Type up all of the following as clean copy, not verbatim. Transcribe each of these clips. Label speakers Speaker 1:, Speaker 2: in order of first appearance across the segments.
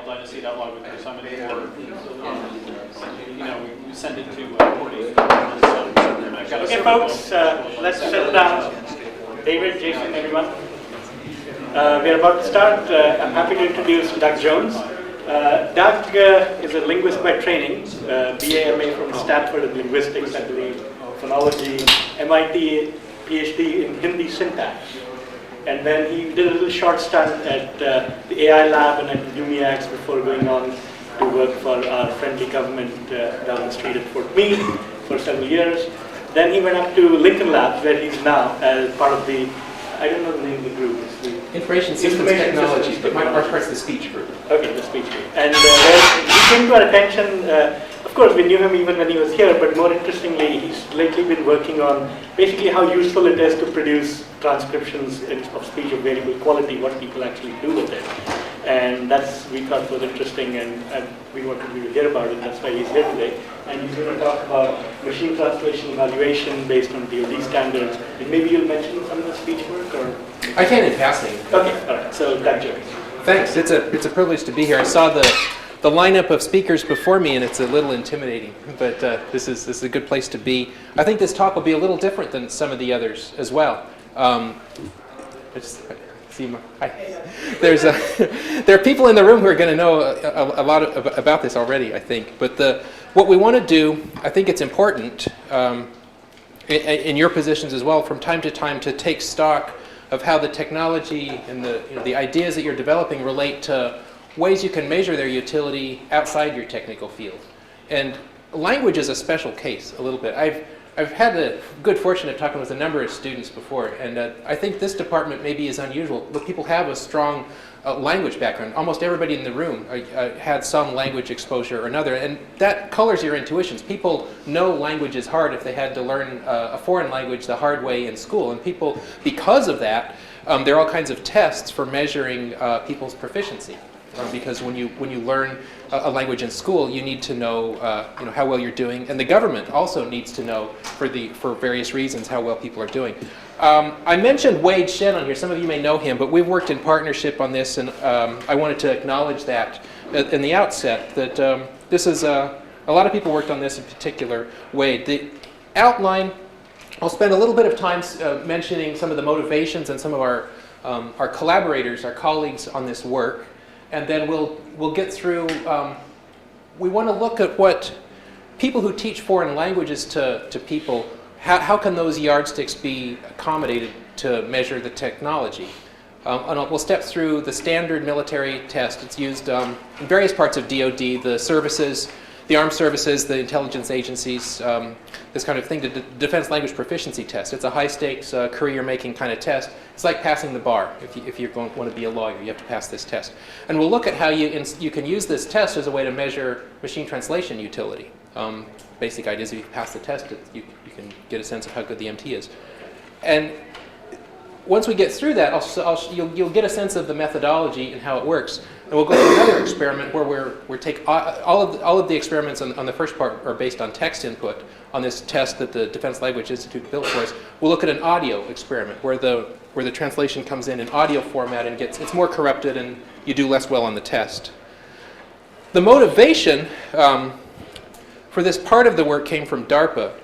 Speaker 1: dynasty.log with yosemite, or we send it to Porty.
Speaker 2: Okay, folks, let's settle down. David, Jason, everyone. We're about to start. I'm happy to introduce Doug Jones. Doug is a linguist by training, BA/MA from Stanford in linguistics, I believe, phonology, MIT PhD in Hindi syntax. And then he did a little short stunt at the AI lab and at UMIAX before going on to work for our friendly government down the street at Fort Meade for several years. Then he went up to Lincoln Labs, where he's now as part of the, I don't know the name of the group. It's the
Speaker 3: Information Systems Technology, but my part's the speech group.
Speaker 2: Okay, the speech group. And he came to our attention, of course we knew him even when he was here, but more interestingly, he's lately been working on basically how useful it is to produce transcriptions of speech of variable quality, what people actually do with it. And that's, we thought, was interesting, and we wanted you to hear about it. That's why he's here today. And he's going to talk about machine translation evaluation based on DoD standards. And maybe you'll mention some of the speech work, or?
Speaker 3: I can in passing.
Speaker 2: Okay, all right. So, Doug Jones.
Speaker 3: Thanks. It's a privilege to be here. I saw the lineup of speakers before me, and it's a little intimidating. But this is a good place to be. I think this talk will be a little different than some of the others as well. There are people in the room who are going to know a lot about this already, I think. But what we want to do, I think it's important in your positions as well, from time to time, to take stock of how the technology and the ideas that you're developing relate to ways you can measure their utility outside your technical field. And language is a special case a little bit. I've had the good fortune of talking with a number of students before, and I think this department maybe is unusual, but people have a strong language background. Almost everybody in the room had some language exposure or another, and that colors your intuitions. People know language is hard if they had to learn a foreign language the hard way in school, and people, because of that, there are all kinds of tests for measuring people's proficiency. Because when you learn a language in school, you need to know how well you're doing, and the government also needs to know for various reasons how well people are doing. I mentioned Wade Shen on here. Some of you may know him, but we've worked in partnership on this, and I wanted to acknowledge that in the outset, that this is a lot of people worked on this, in particular Wade. The outline, I'll spend a little bit of time mentioning some of the motivations and some of our collaborators, our colleagues on this work. And then we'll get through, we want to look at what people who teach foreign languages to people, how can those yardsticks be accommodated to measure the technology? And we'll step through the standard military test. It's used in various parts of DoD, the services, the armed services, the intelligence agencies, this kind of thing, the defense language proficiency test. It's a high-stakes, career-making kind of test. It's like passing the bar. If you're going to want to be a lawyer, you have to pass this test. And we'll look at how you can use this test as a way to measure machine translation utility. Basic ideas: if you pass the test, you can get a sense of how good the MT is. And once we get through that, you'll get a sense of the methodology and how it works. And we'll go to another experiment where we take all of the experiments on the first part are based on text input on this test that the Defense Language Institute built for us. We'll look at an audio experiment where the translation comes in audio format and it's more corrupted, and you do less well on the test. The motivation for this part of the work came from DARPA.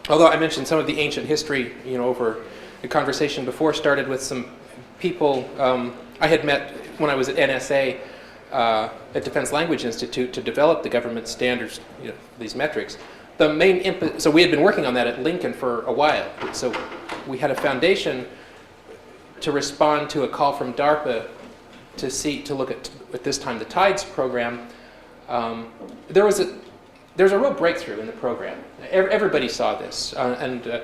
Speaker 3: Although I mentioned some of the ancient history, over the conversation before started with some people I had met when I was at NSA at Defense Language Institute to develop the government standards, these metrics. The main so we had been working on that at Lincoln for a while. So we had a foundation to respond to a call from DARPA to look at this time the TIDES program. There was a real breakthrough in the program. Everybody saw this, and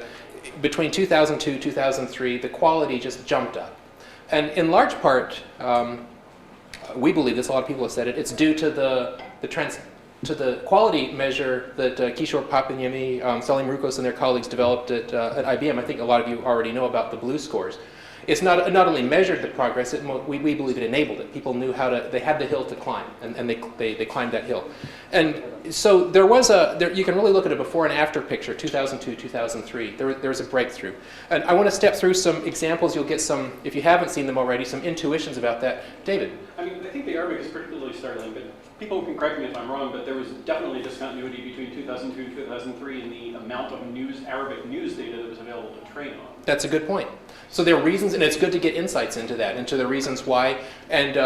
Speaker 3: between 2002 2003, the quality just jumped up. And in large part, we believe this, a lot of people have said it, it's due to the quality measure that Kishore Papanyemi, Salim Rukos and their colleagues developed at IBM. I think a lot of you already know about the blue scores. it's not only measured the progress, we believe it enabled it. People knew how to, they had the hill to climb, and they climbed that hill. And so there was you can really look at a before and after picture, 2002, 2003. There was a breakthrough. And I want to step through some examples. You'll get some, if you haven't seen them already, some intuitions about that. David?
Speaker 1: I mean, I think the Arabic is particularly startling, but people can correct me if I'm wrong, but there was definitely discontinuity between 2002 and 2003 in the amount of Arabic news data that was available to train on.
Speaker 3: That's a good point. So there are reasons, and it's good to get insights into that, into the reasons why. And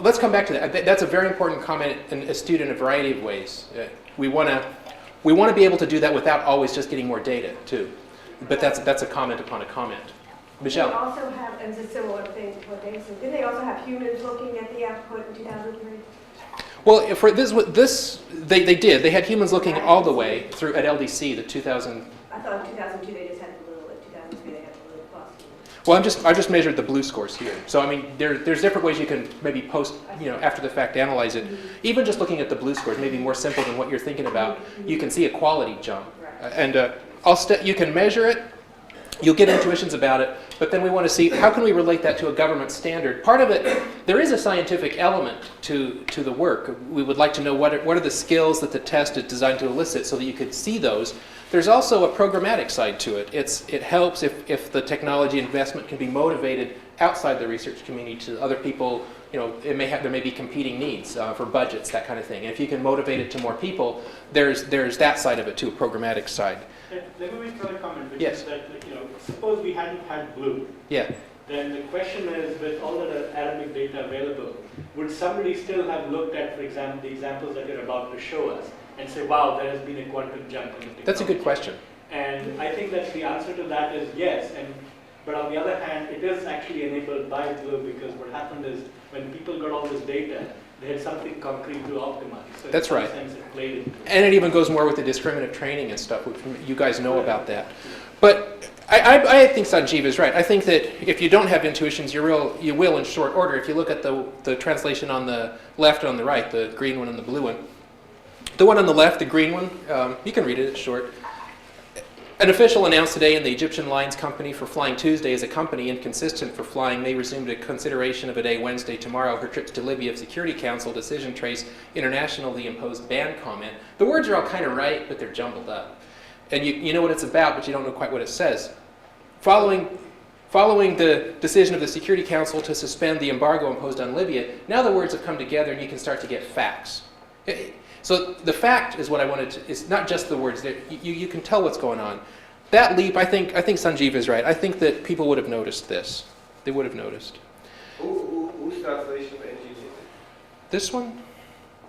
Speaker 3: let's come back to that. That's a very important comment and astute in a variety of ways. We want to be able to do that without always just getting more data, too. But that's a comment upon a comment. Michelle?
Speaker 4: They also have, and it's a similar thing to what Dave said, did they also have humans looking at the output in 2003?
Speaker 3: Well, for this they did. They had humans looking all the way through at LDC, the 2000.
Speaker 4: I thought in 2002 they just had the little, in 2003 they had the little plus.
Speaker 3: Well, I just measured the blue scores here. So I mean, there's different ways you can maybe post, after the fact analyze it. Even just looking at the blue scores, maybe more simple than what you're thinking about. You can see a quality jump, and you can measure it. You'll get intuitions about it, but then we want to see how can we relate that to a government standard. Part of it, there is a scientific element to the work. We would like to know what are the skills that the test is designed to elicit so that you could see those. There's also a programmatic side to it. It helps if the technology investment can be motivated outside the research community to other people. There may be competing needs for budgets, that kind of thing. And if you can motivate it to more people, there's that side of it too, a programmatic side.
Speaker 2: Let me make another comment, which
Speaker 3: Yes.
Speaker 2: is that, suppose we hadn't had blue,
Speaker 3: Yeah.
Speaker 2: then the question is, with all the Arabic data available, would somebody still have looked at, for example, the examples that you're about to show us and say, wow, there has been a quantum jump in the technology?
Speaker 3: That's a good question.
Speaker 2: And I think that the answer to that is yes. But on the other hand, it is actually enabled by blue, because what happened is when people got all this data, they had something concrete to optimize. So
Speaker 3: That's right.
Speaker 2: in some sense it played into it.
Speaker 3: And it even goes more with the discriminative training and stuff, which you guys know about that. But I think Sanjeev is right. I think that if you don't have intuitions, you will in short order. If you look at the translation on the left and on the right, the green one and the blue one. The one on the left, the green one, you can read it, it's short. An official announced today in the Egyptian Lines Company for Flying Tuesday as a company inconsistent for flying may resume the consideration of a day Wednesday tomorrow her trips to Libya if Security Council decision trace internationally imposed ban comment. The words are all kind of right, but they're jumbled up. And you know what it's about, but you don't know quite what it says. Following the decision of the Security Council to suspend the embargo imposed on Libya, now the words have come together and you can start to get facts. So the fact is what I wanted to, it's not just the words, you can tell what's going on. That leap, I think Sanjeev is right. I think that people would have noticed this. They would have noticed.
Speaker 5: Whose translation engine is it?
Speaker 3: This one?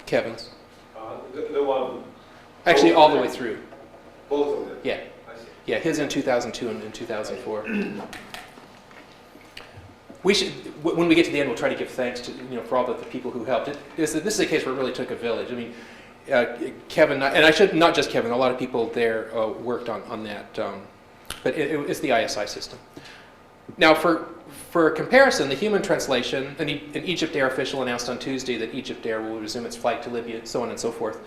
Speaker 3: Kevin's.
Speaker 5: The one.
Speaker 3: Actually, all the way through.
Speaker 5: Both of them?
Speaker 3: Yeah.
Speaker 5: I see.
Speaker 3: Yeah, his in 2002 and in 2004. We should, when we get to the end, we'll try to give thanks to for all the people who helped. This is a case where it really took a village. I mean, Kevin, and I should not just Kevin. A lot of people there worked on that, but it's the ISI system. Now, for comparison, the human translation, an Egypt Air official announced on Tuesday that Egypt Air will resume its flight to Libya, so on and so forth.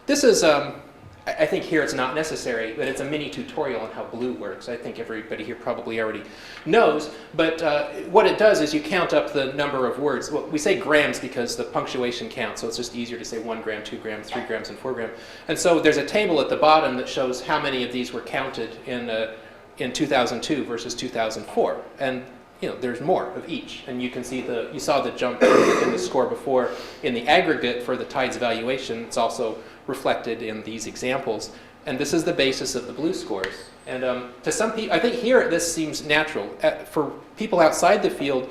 Speaker 3: This is. I think here it's not necessary, but it's a mini tutorial on how blue works. I think everybody here probably already knows. But what it does is you count up the number of words. Well, we say grams because the punctuation counts, so it's just easier to say 1 gram, 2 grams, 3 grams, and 4 grams. And so there's a table at the bottom that shows how many of these were counted in 2002 versus 2004. And there's more of each. And you can see you saw the jump in the score before. In the aggregate for the TIDES evaluation, it's also reflected in these examples. And this is the basis of the blue scores. And to some people, I think here this seems natural. For people outside the field,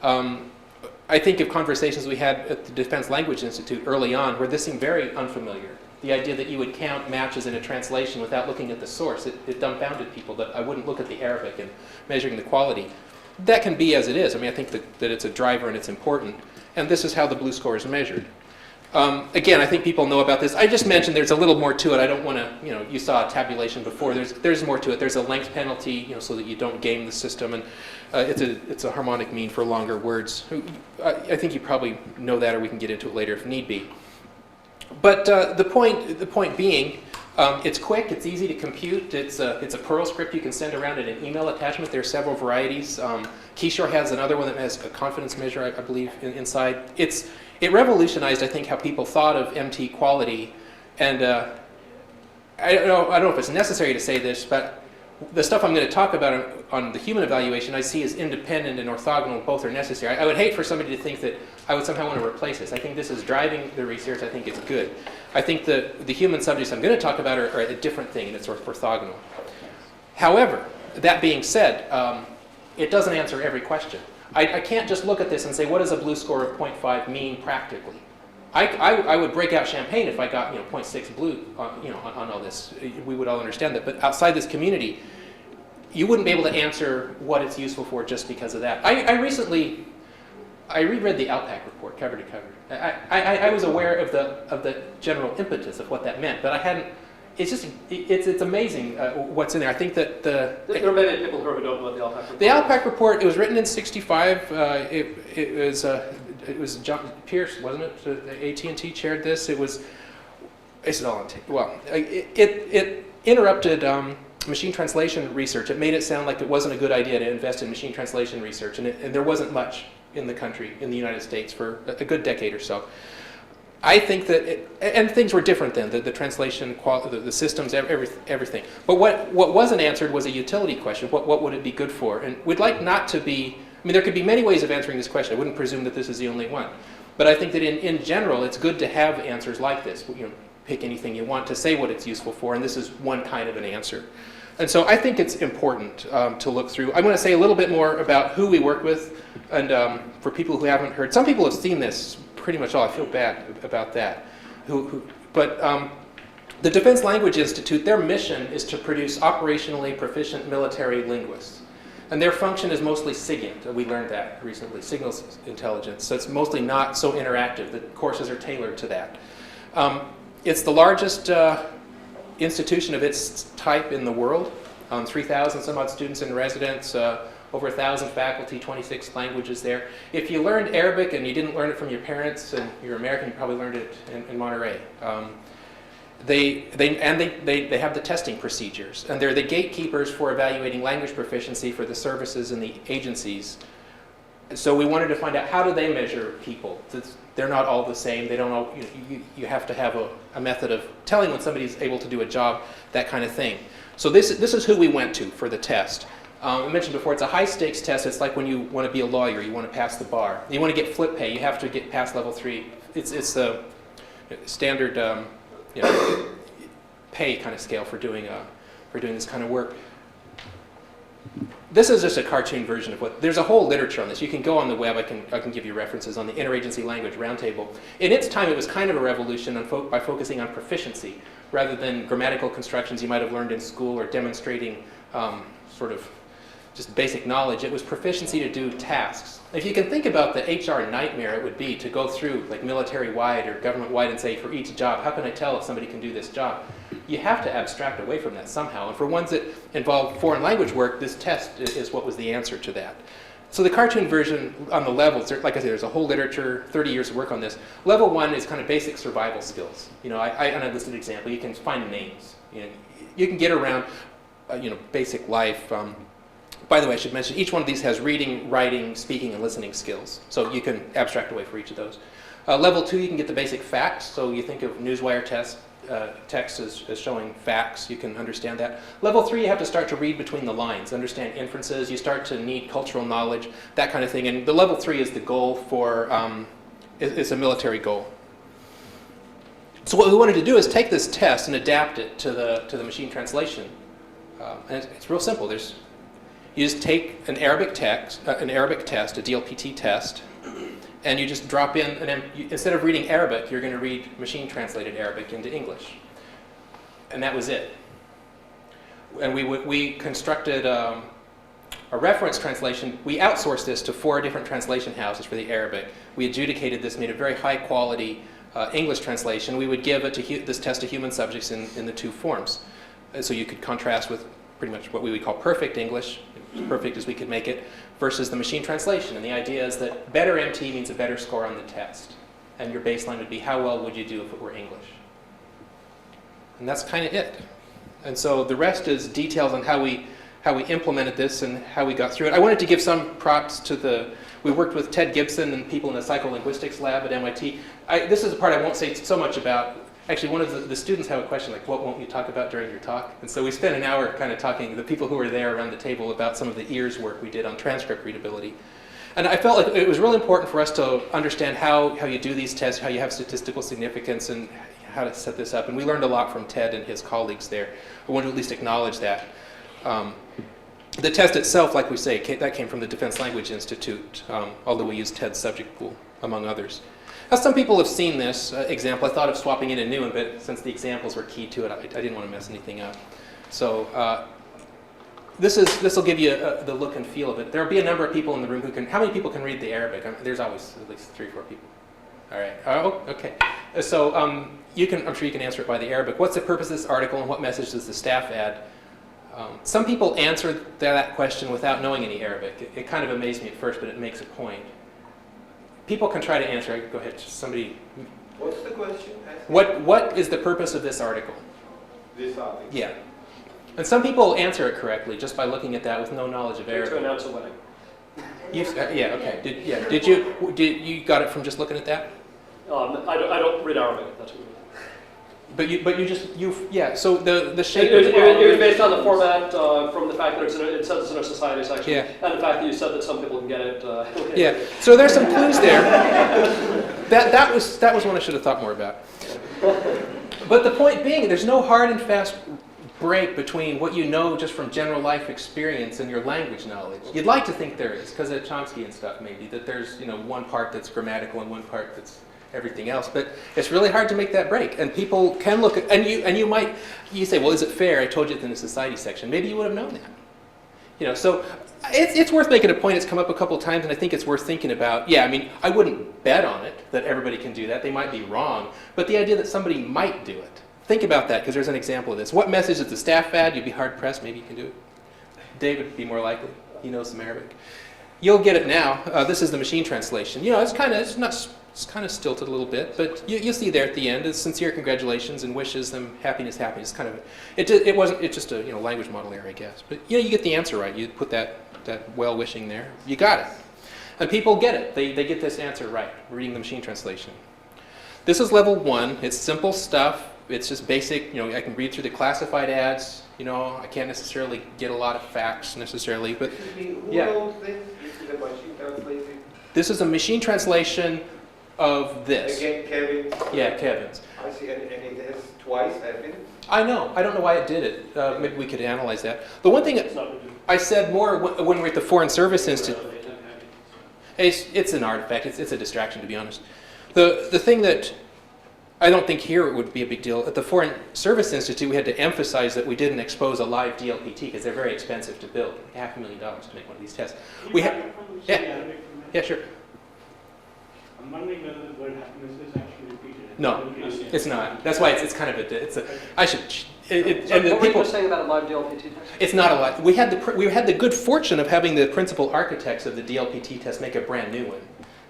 Speaker 3: I think of conversations we had at the Defense Language Institute early on where this seemed very unfamiliar. The idea that you would count matches in a translation without looking at the source, it dumbfounded people that I wouldn't look at the Arabic and measuring the quality. That can be as it is. I mean, I think that it's a driver and it's important. And this is how the blue score is measured. Again, I think people know about this. I just mentioned there's a little more to it. I don't want to, you saw a tabulation before. There's more to it. There's a length penalty, so that you don't game the system, and it's a harmonic mean for longer words. I think you probably know that, or we can get into it later if need be. But the point being, It's quick, it's easy to compute, it's a Perl script you can send around in an email attachment. There are several varieties. Keyshore has another one that has a confidence measure, I believe, inside. It revolutionized, I think, how people thought of MT quality. And I don't know if it's necessary to say this, but the stuff I'm going to talk about on the human evaluation I see as independent and orthogonal. Both are necessary. I would hate for somebody to think that I would somehow want to replace this. I think this is driving the research. I think it's good. I think the human subjects I'm going to talk about are a different thing, and it's orthogonal. However, that being said, it doesn't answer every question. I can't just look at this and say, what does a blue score of 0.5 mean practically? I would break out champagne if I got 0.6 blue on all this. We would all understand that. But outside this community, you wouldn't be able to answer what it's useful for just because of that. I reread the Alpac report cover to cover. I was aware of the general impetus of what that meant, but I hadn't. It's amazing what's in there. I think that there
Speaker 1: are many people who don't know what the Alpac report.
Speaker 3: The Alpac report. It was written in '65. It was John Pierce, wasn't it? AT&T chaired this. It's all on tape. Well, it interrupted machine translation research. It made it sound like it wasn't a good idea to invest in machine translation research, and there wasn't much in the country, in the United States, for a good decade or so. I think that, and things were different then, the translation, the systems, everything. But what wasn't answered was a utility question. What would it be good for? And we'd like not to be, there could be many ways of answering this question. I wouldn't presume that this is the only one. But I think that in general, it's good to have answers like this. Pick anything you want to say what it's useful for, and this is one kind of an answer. And so I think it's important to look through. I'm going to say a little bit more about who we work with, and for people who haven't heard. Some people have seen this pretty much all. I feel bad about that. But the Defense Language Institute, their mission is to produce operationally proficient military linguists. And their function is mostly SIGINT. We learned that recently, signals intelligence. So it's mostly not so interactive. The courses are tailored to that. It's the largest institution of its type in the world. 3,000 some odd students and residents, over 1,000 faculty, 26 languages there. If you learned Arabic and you didn't learn it from your parents and you're American, you probably learned it in Monterey. They have the testing procedures, and they're the gatekeepers for evaluating language proficiency for the services and the agencies. So we wanted to find out, how do they measure people? They're not all the same. They don't all, you have to have a method of telling when somebody's able to do a job, that kind of thing. So this is who we went to for the test. I mentioned before, it's a high stakes test. It's like when you want to be a lawyer, you want to pass the bar. You want to get flip pay, you have to get past level 3. It's the standard pay kind of scale for doing this kind of work. This is just a cartoon version of there's a whole literature on this. You can go on the web. I can give you references on the Interagency Language Roundtable. In its time, it was kind of a revolution by focusing on proficiency rather than grammatical constructions you might have learned in school or demonstrating sort of just basic knowledge. It was proficiency to do tasks. If you can think about the HR nightmare it would be to go through like military-wide or government-wide and say, for each job, how can I tell if somebody can do this job? You have to abstract away from that somehow. And for ones that involve foreign language work, this test is what was the answer to that. So the cartoon version on the levels, like I said, there's a whole literature, 30 years of work on this. Level 1 is kind of basic survival skills. And I listed an example. You can find names. You can get around basic life. By the way, I should mention, each one of these has reading, writing, speaking, and listening skills. So you can abstract away for each of those. Level 2, you can get the basic facts. So you think of Newswire text as showing facts. You can understand that. Level 3, you have to start to read between the lines, understand inferences. You start to need cultural knowledge, that kind of thing. And the level 3 is the goal for, it's a military goal. So what we wanted to do is take this test and adapt it to the machine translation. And it's real simple. You just take an Arabic test, a DLPT test, and you just drop in, instead of reading Arabic, you're going to read machine-translated Arabic into English. And that was it. And we constructed a reference translation. We outsourced this to 4 different translation houses for the Arabic. We adjudicated this, made a very high-quality English translation. We would give this test to human subjects in the 2 forms. So you could contrast with pretty much what we would call perfect English, as perfect as we could make it, versus the machine translation. And the idea is that better MT means a better score on the test. And your baseline would be, how well would you do if it were English? And that's kind of it. And so the rest is details on how we implemented this and how we got through it. I wanted to give some props to we worked with Ted Gibson and people in the psycholinguistics lab at MIT. This is a part I won't say so much about. Actually, one of the students have a question like, what won't you talk about during your talk? And so we spent an hour kind of talking, the people who were there around the table, about some of the ears work we did on transcript readability. And I felt like it was really important for us to understand how you do these tests, how you have statistical significance, and how to set this up. And we learned a lot from Ted and his colleagues there. I want to at least acknowledge that. The test itself, like we say, that came from the Defense Language Institute, although we used Ted's subject pool, among others. Now, some people have seen this example. I thought of swapping in a new one, but since the examples were key to it, I didn't want to mess anything up. So this will give you the look and feel of it. There will be a number of people in the room who can. How many people can read the Arabic? There's always at least 3 or 4 people. All right. Oh, okay. So I'm sure you can answer it by the Arabic. What's the purpose of this article, and what message does the staff add? Some people answer that question without knowing any Arabic. It kind of amazed me at first, but it makes a point. People can try to answer. Go ahead. Somebody.
Speaker 5: What's the question?
Speaker 3: What is the purpose of this article?
Speaker 5: This article.
Speaker 3: Yeah. And some people answer it correctly just by looking at that with no knowledge of Arabic.
Speaker 1: To announce a wedding.
Speaker 3: Yeah. Okay. Did you got it from just looking at that?
Speaker 1: I don't read Arabic. That's what it is.
Speaker 3: So the shape.
Speaker 1: It was based on the format from the fact that it says it's in our society section, and the fact that you said that some people can get it.
Speaker 3: Yeah. So there's some clues there. That was one I should have thought more about. But the point being, there's no hard and fast break between what you know just from general life experience and your language knowledge. You'd like to think there is, because of Chomsky and stuff maybe, that there's one part that's grammatical and one part that's everything else, but it's really hard to make that break. And people can look at, and you say, well, is it fair? I told you it's in the society section. Maybe you would have known that. So it's worth making a point. It's come up a couple of times, and I think it's worth thinking about. Yeah, I wouldn't bet on it that everybody can do that. They might be wrong, but the idea that somebody might do it. Think about that, because there's an example of this. What message does the staff add? You'd be hard pressed. Maybe you can do it. David would be more likely. He knows some Arabic. You'll get it now. This is the machine translation. It's kind of stilted a little bit, but you'll see there at the end. It's sincere congratulations and wishes them happiness. Kind of it's just a language model error, I guess. But you get the answer right. You put that well wishing there. You got it, and people get it. They get this answer right. Reading the machine translation. This is level 1. It's simple stuff. It's just basic. I can read through the classified ads. I can't necessarily get a lot of facts necessarily, but
Speaker 5: Who wrote this? This is a machine translation.
Speaker 3: This is a machine translation of this.
Speaker 5: Again, Kevin.
Speaker 3: Yeah, Kevin's.
Speaker 5: I see, and it has twice happened.
Speaker 3: I know. I don't know why it did it. Maybe we could analyze that. The one thing
Speaker 1: It's not what you
Speaker 3: I said more when we were at the Foreign Service Institute. It's an artifact. It's a distraction, to be honest. The thing that I don't think here it would be a big deal. At the Foreign Service Institute, we had to emphasize that we didn't expose a live DLPT because they're very expensive to build. $500,000 to make one of these tests. Yeah, sure.
Speaker 2: I'm wondering whether the word happiness is actually repeated.
Speaker 3: No, it's not. That's why it's kind of I should.
Speaker 1: And what were you saying about a live DLPT test?
Speaker 3: It's not a live. We had the good fortune of having the principal architects of the DLPT test make a brand new one.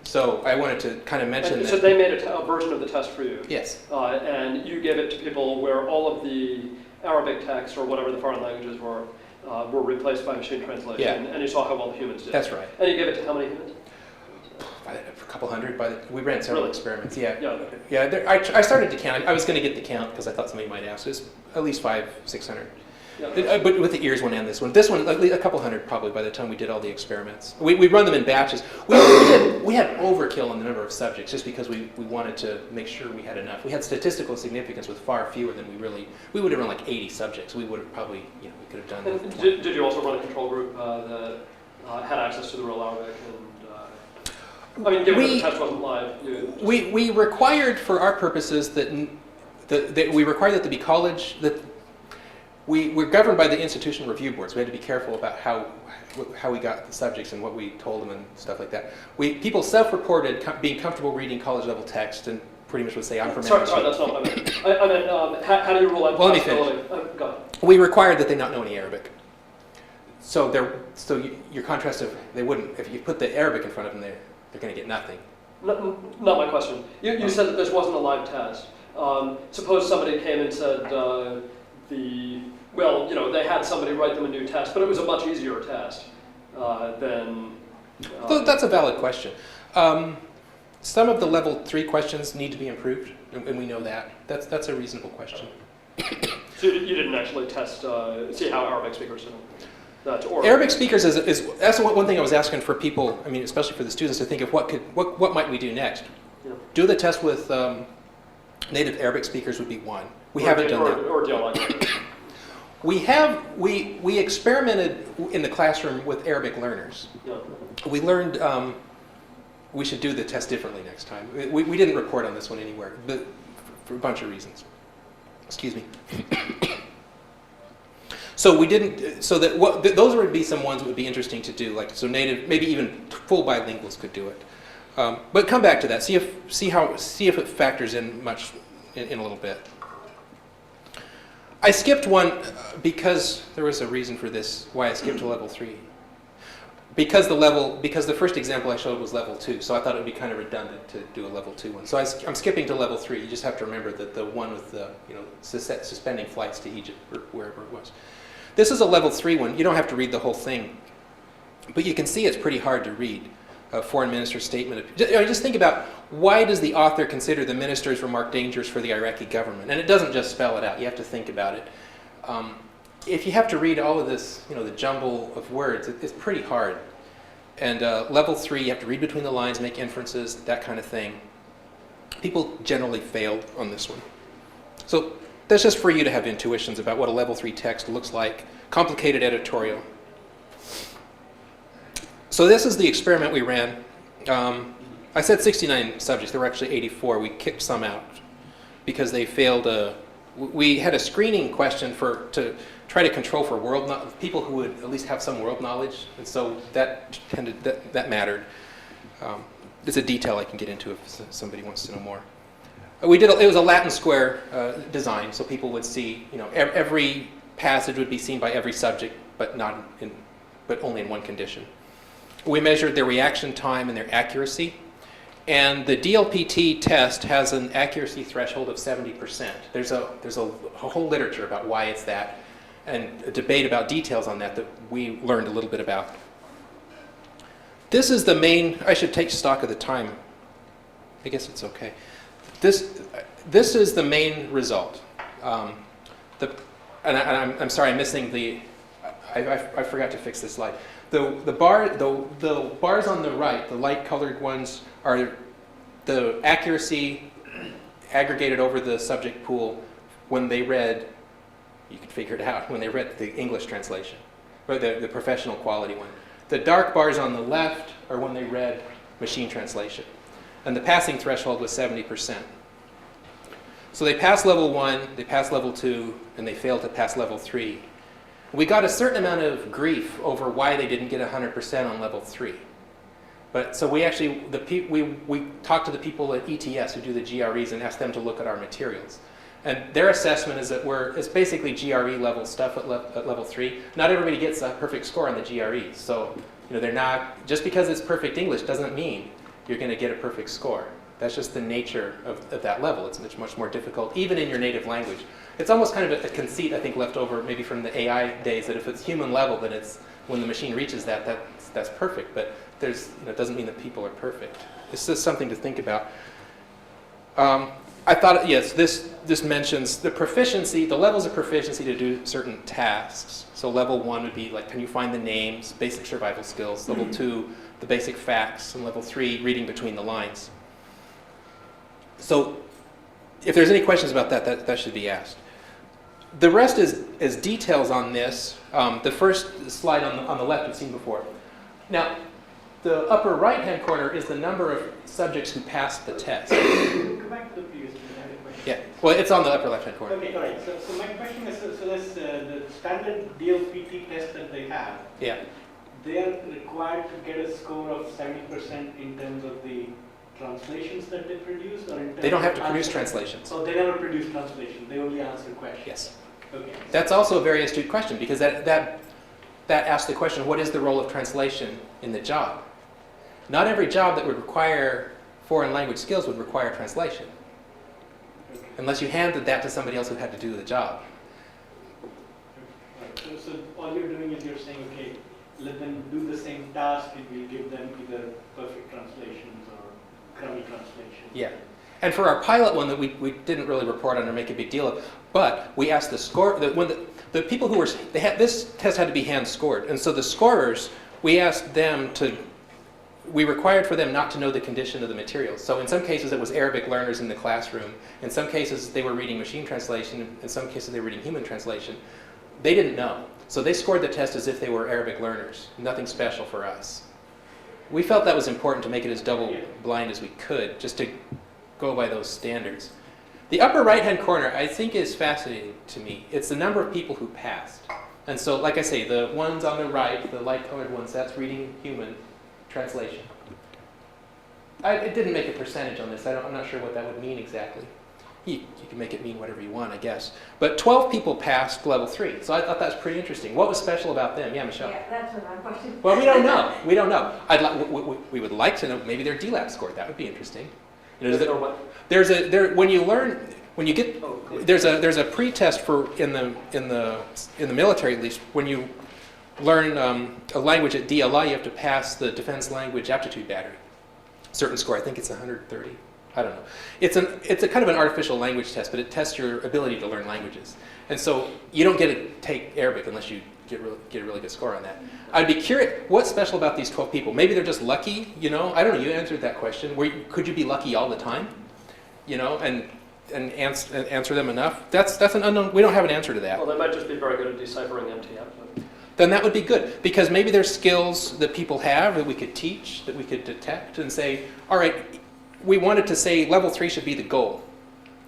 Speaker 3: So I wanted to kind of mention that.
Speaker 1: So they made a version of the test for you.
Speaker 3: Yes.
Speaker 1: And you gave it to people where all of the Arabic text or whatever the foreign languages were replaced by machine translation.
Speaker 3: Yeah.
Speaker 1: And you saw how well the humans did.
Speaker 3: That's right.
Speaker 1: And you gave it to how many humans?
Speaker 3: A couple hundred. We ran several experiments. Yeah.
Speaker 1: Yeah.
Speaker 3: Yeah. I started to count. I was going to get the count because I thought somebody might ask. It was at least 500-600.
Speaker 1: Yeah.
Speaker 3: But with the ears one and this one. This one, at least a couple hundred probably by the time we did all the experiments. We run them in batches. We had overkill on the number of subjects just because we wanted to make sure we had enough. We had statistical significance with far fewer than we would have run like 80 subjects. We would have probably, we could have done.
Speaker 1: And did you also run a control group that had access to the real Arabic? And given that the test wasn't live,
Speaker 3: we required for our purposes that we required that to be college that. We're governed by the institutional review boards. We had to be careful about how we got the subjects and what we told them and stuff like that. People self-reported being comfortable reading college-level text and pretty much would say, I'm from MIT.
Speaker 1: Sorry, that's not what I meant. I meant, how do you rule out
Speaker 3: well, let me finish.
Speaker 1: Go ahead.
Speaker 3: We required that they not know any Arabic. So your contrast of they wouldn't, if you put the Arabic in front of them, they're going to get nothing.
Speaker 1: Not my question. You said that this wasn't a live test.
Speaker 6: Suppose somebody came and said well, you know, they had somebody write them a new test, but it was a much easier test than...
Speaker 3: That's a valid question. Some of the level 3 questions need to be improved, and we know that. That's a reasonable question.
Speaker 6: So you didn't actually test, see how Arabic speakers did?
Speaker 3: Arabic speakers that's one thing I was asking for people, I mean, especially for the students, to think of what might we do next.
Speaker 6: Yeah.
Speaker 3: Do the test with native Arabic speakers would be one. We haven't done that.
Speaker 6: Or dialect.
Speaker 3: We experimented in the classroom with Arabic learners.
Speaker 6: Yeah.
Speaker 3: We learned we should do the test differently next time. We didn't report on this one anywhere, but for a bunch of reasons. Excuse me. So we didn't. So that those would be some ones that would be interesting to do. Like so, native, maybe even full bilinguals could do it. But come back to that. See if it factors in much in a little bit. I skipped one because there was a reason for this. Why I skipped to level 3. Because the first example I showed was level 2, so I thought it would be kind of redundant to do a level 2 one. So I'm skipping to level 3. You just have to remember that the one with the suspending flights to Egypt or wherever it was. This is a level 3 one. You don't have to read the whole thing, but you can see it's pretty hard to read. A foreign minister's statement. Just think about why does the author consider the minister's remark dangerous for the Iraqi government? And it doesn't just spell it out. You have to think about it. If you have to read all of this, the jumble of words, it's pretty hard. And level 3, you have to read between the lines, make inferences, that kind of thing. People generally failed on this one. So that's just for you to have intuitions about what a level 3 text looks like. Complicated editorial. So this is the experiment we ran. I said 69 subjects. There were actually 84. We kicked some out because they failed. We had a screening question to try to control for people who would at least have some world knowledge, and so that mattered. It's a detail I can get into if somebody wants to know more. It was a Latin square design, so people would see. Every passage would be seen by every subject, but only in one condition. We measured their reaction time and their accuracy. And the DLPT test has an accuracy threshold of 70%. There's a whole literature about why it's that, and a debate about details on that we learned a little bit about. This is the main, I should take stock of the time. I guess it's okay. This is the main result. I'm sorry, I'm missing I forgot to fix this slide. The bars on the right, the light colored ones, are the accuracy aggregated over the subject pool when they read, you can figure it out, when they read the English translation, or the professional quality one. The dark bars on the left are when they read machine translation. And the passing threshold was 70%. So they passed level 1, they passed level 2, and they failed to pass level 3. We got a certain amount of grief over why they didn't get 100% on level 3. But so we actually, we talked to the people at ETS who do the GREs and asked them to look at our materials. And their assessment is that it's basically GRE level stuff at level 3. Not everybody gets a perfect score on the GREs. So they're not, just because it's perfect English doesn't mean you're going to get a perfect score. That's just the nature of that level. It's much more difficult, even in your native language. It's almost kind of a conceit, I think, left over maybe from the AI days, that if it's human level, then it's when the machine reaches that's perfect. But it doesn't mean that people are perfect. It's just something to think about. I thought, yes, this mentions the proficiency, the levels of proficiency to do certain tasks. So level 1 would be like, can you find the names, basic survival skills. Level 2, the basic facts. And level 3, reading between the lines. So if there's any questions about that should be asked. The rest is details on this. The first slide on the left you've seen before. Now, the upper right-hand corner is the number of subjects who passed the test.
Speaker 2: Go back to the previous one. I had a question.
Speaker 3: Yeah, well, it's on the upper left-hand corner.
Speaker 2: Okay, all right. So my question is, so there's the standard DLPT test that they have.
Speaker 3: Yeah.
Speaker 2: They are required to get a score of 70% in terms of the translations that they produce, or in terms
Speaker 3: They don't have to
Speaker 2: of
Speaker 3: produce
Speaker 2: answer?
Speaker 3: translations.
Speaker 2: So they never produce translation. They only answer questions.
Speaker 3: Yes.
Speaker 2: Okay.
Speaker 3: That's also a very astute question, because that asks the question, what is the role of translation in the job? Not every job that would require foreign language skills would require translation.
Speaker 2: Okay.
Speaker 3: unless you handed that to somebody else who had to do the job.
Speaker 2: So all you're doing is you're saying, okay, let them do the same task, and we'll give them either perfect translations or crummy translations.
Speaker 3: Yeah. And for our pilot one that we didn't really report on or make a big deal of, but we asked the score, when the people who were, this test had to be hand scored. And so the scorers, we asked them to, we required for them not to know the condition of the material. So in some cases it was Arabic learners in the classroom. In some cases they were reading machine translation. In some cases they were reading human translation. They didn't know. So they scored the test as if they were Arabic learners. Nothing special for us. We felt that was important to make it as double blind as we could, just to go by those standards. The upper right-hand corner, I think, is fascinating to me. It's the number of people who passed. And so, like I say, the ones on the right, the light-colored ones, that's reading human translation. It didn't make a percentage on this. I'm not sure what that would mean exactly. You can make it mean whatever you want, I guess. But 12 people passed level 3. So I thought that was pretty interesting. What was special about them? Yeah, Michelle?
Speaker 4: Yeah, that's what I'm questioning.
Speaker 3: Well, we don't know. We don't know. We would like to know. Maybe their DLAB scored. That would be interesting. You know, when you get there's a pre-test for in the military, at least, when you learn a language at DLI, you have to pass the Defense Language Aptitude Battery. Certain score, I think it's 130. I don't know. It's a kind of an artificial language test, but it tests your ability to learn languages. And so you don't get to take Arabic unless you get a really good score on that. I'd be curious, what's special about these 12 people? Maybe they're just lucky, you know? I don't know, you answered that question. Could you be lucky all the time? You know, and answer them enough? That's an unknown, we don't have an answer to that.
Speaker 6: Well, they might just be very good at deciphering empty output.
Speaker 3: Then that would be good, because maybe there's skills that people have that we could teach, that we could detect and say, all right, we wanted to say level 3 should be the goal,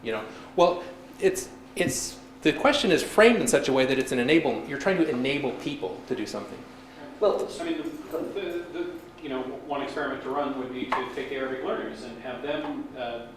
Speaker 3: you know? Well, the question is framed in such a way that it's you're trying to enable people to do something.
Speaker 6: Well,
Speaker 1: I mean, one experiment to run would be to take Arabic learners and have them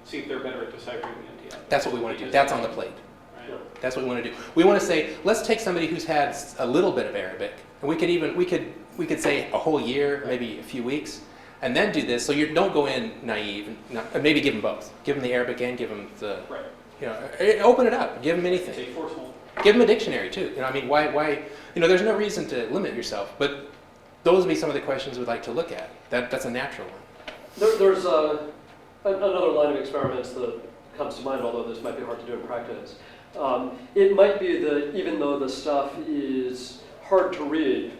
Speaker 1: see if they're better at deciphering the MTF.
Speaker 3: That's what we want to do. That's on the plate.
Speaker 1: Right.
Speaker 3: That's what we want to do. We want to say, let's take somebody who's had a little bit of Arabic, and we could say a whole year, maybe a few weeks, and then do this. So you don't go in naive, and maybe give them both. Give them the Arabic and give them the,
Speaker 1: Right.
Speaker 3: you know, open it up. Give them anything.
Speaker 1: Take forceful.
Speaker 3: Give them a dictionary too. You know, I mean, why? You know, there's no reason to limit yourself, but those would be some of the questions we'd like to look at. That's a natural one.
Speaker 6: there's another line of experiments that comes to mind, although this might be hard to do in practice. It might be that even though the stuff is hard to read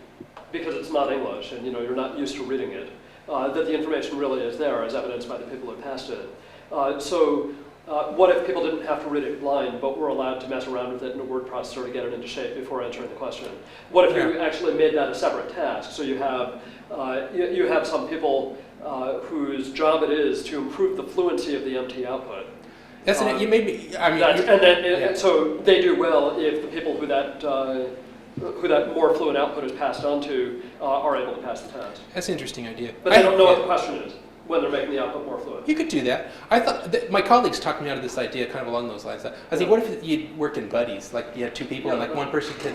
Speaker 6: because it's not English and you're not used to reading it, that the information really is there, as evidenced by the people who passed it. What if people didn't have to read it blind, but were allowed to mess around with it in a word processor to get it into shape before answering the question? What if you actually made that a separate task? So you have some people whose job it is to improve the fluency of the MT output.
Speaker 3: That's you made me. I mean,
Speaker 6: so they do well if the people who that more fluent output is passed on to are able to pass the test.
Speaker 3: That's an interesting idea.
Speaker 6: But they don't know what the question is when they're making the output more fluent.
Speaker 3: You could do that. I thought that my colleagues talked me out of this idea kind of along those lines. I was like, what if you worked in buddies? Like you had 2 people and like one person could.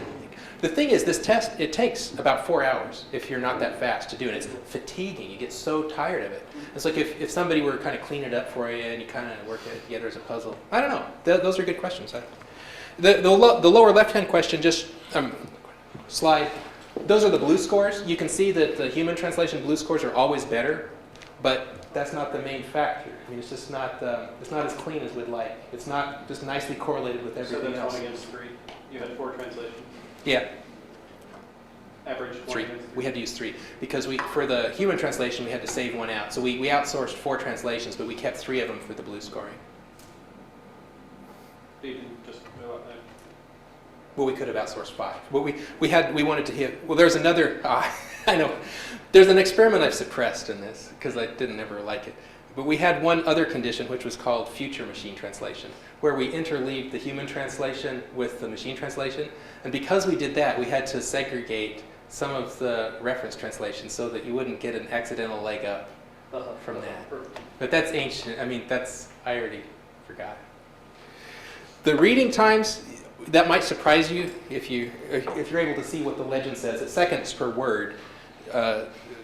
Speaker 3: The thing is, this test, it takes about 4 hours if you're not that fast to do it. It's fatiguing. You get so tired of it. It's like if somebody were kind of clean it up for you and you kind of work it together as a puzzle. I don't know. Those are good questions. The lower left-hand question, just slide. Those are the blue scores. You can see that the human translation blue scores are always better, but that's not the main factor. I mean, it's just not. It's not as clean as we'd like. It's not just nicely correlated with everything else.
Speaker 1: So that's 1 against 3. You had 4 translations.
Speaker 3: Yeah.
Speaker 1: Average
Speaker 3: 3. We had to use 3 because for the human translation we had to save 1 out. So we outsourced 4 translations, but we kept 3 of them for the blue scoring.
Speaker 1: You didn't just go out there.
Speaker 3: Well, we could have outsourced 5. Well, we wanted to hit. Well, there's another. I know. There's an experiment I've suppressed in this because I didn't ever like it. But we had one other condition, which was called future machine translation, where we interleaved the human translation with the machine translation. And because we did that, we had to segregate some of the reference translations so that you wouldn't get an accidental leg up from that. But that's ancient. I mean, I already forgot. The reading times, that might surprise you if you're able to see what the legend says. It's seconds per word.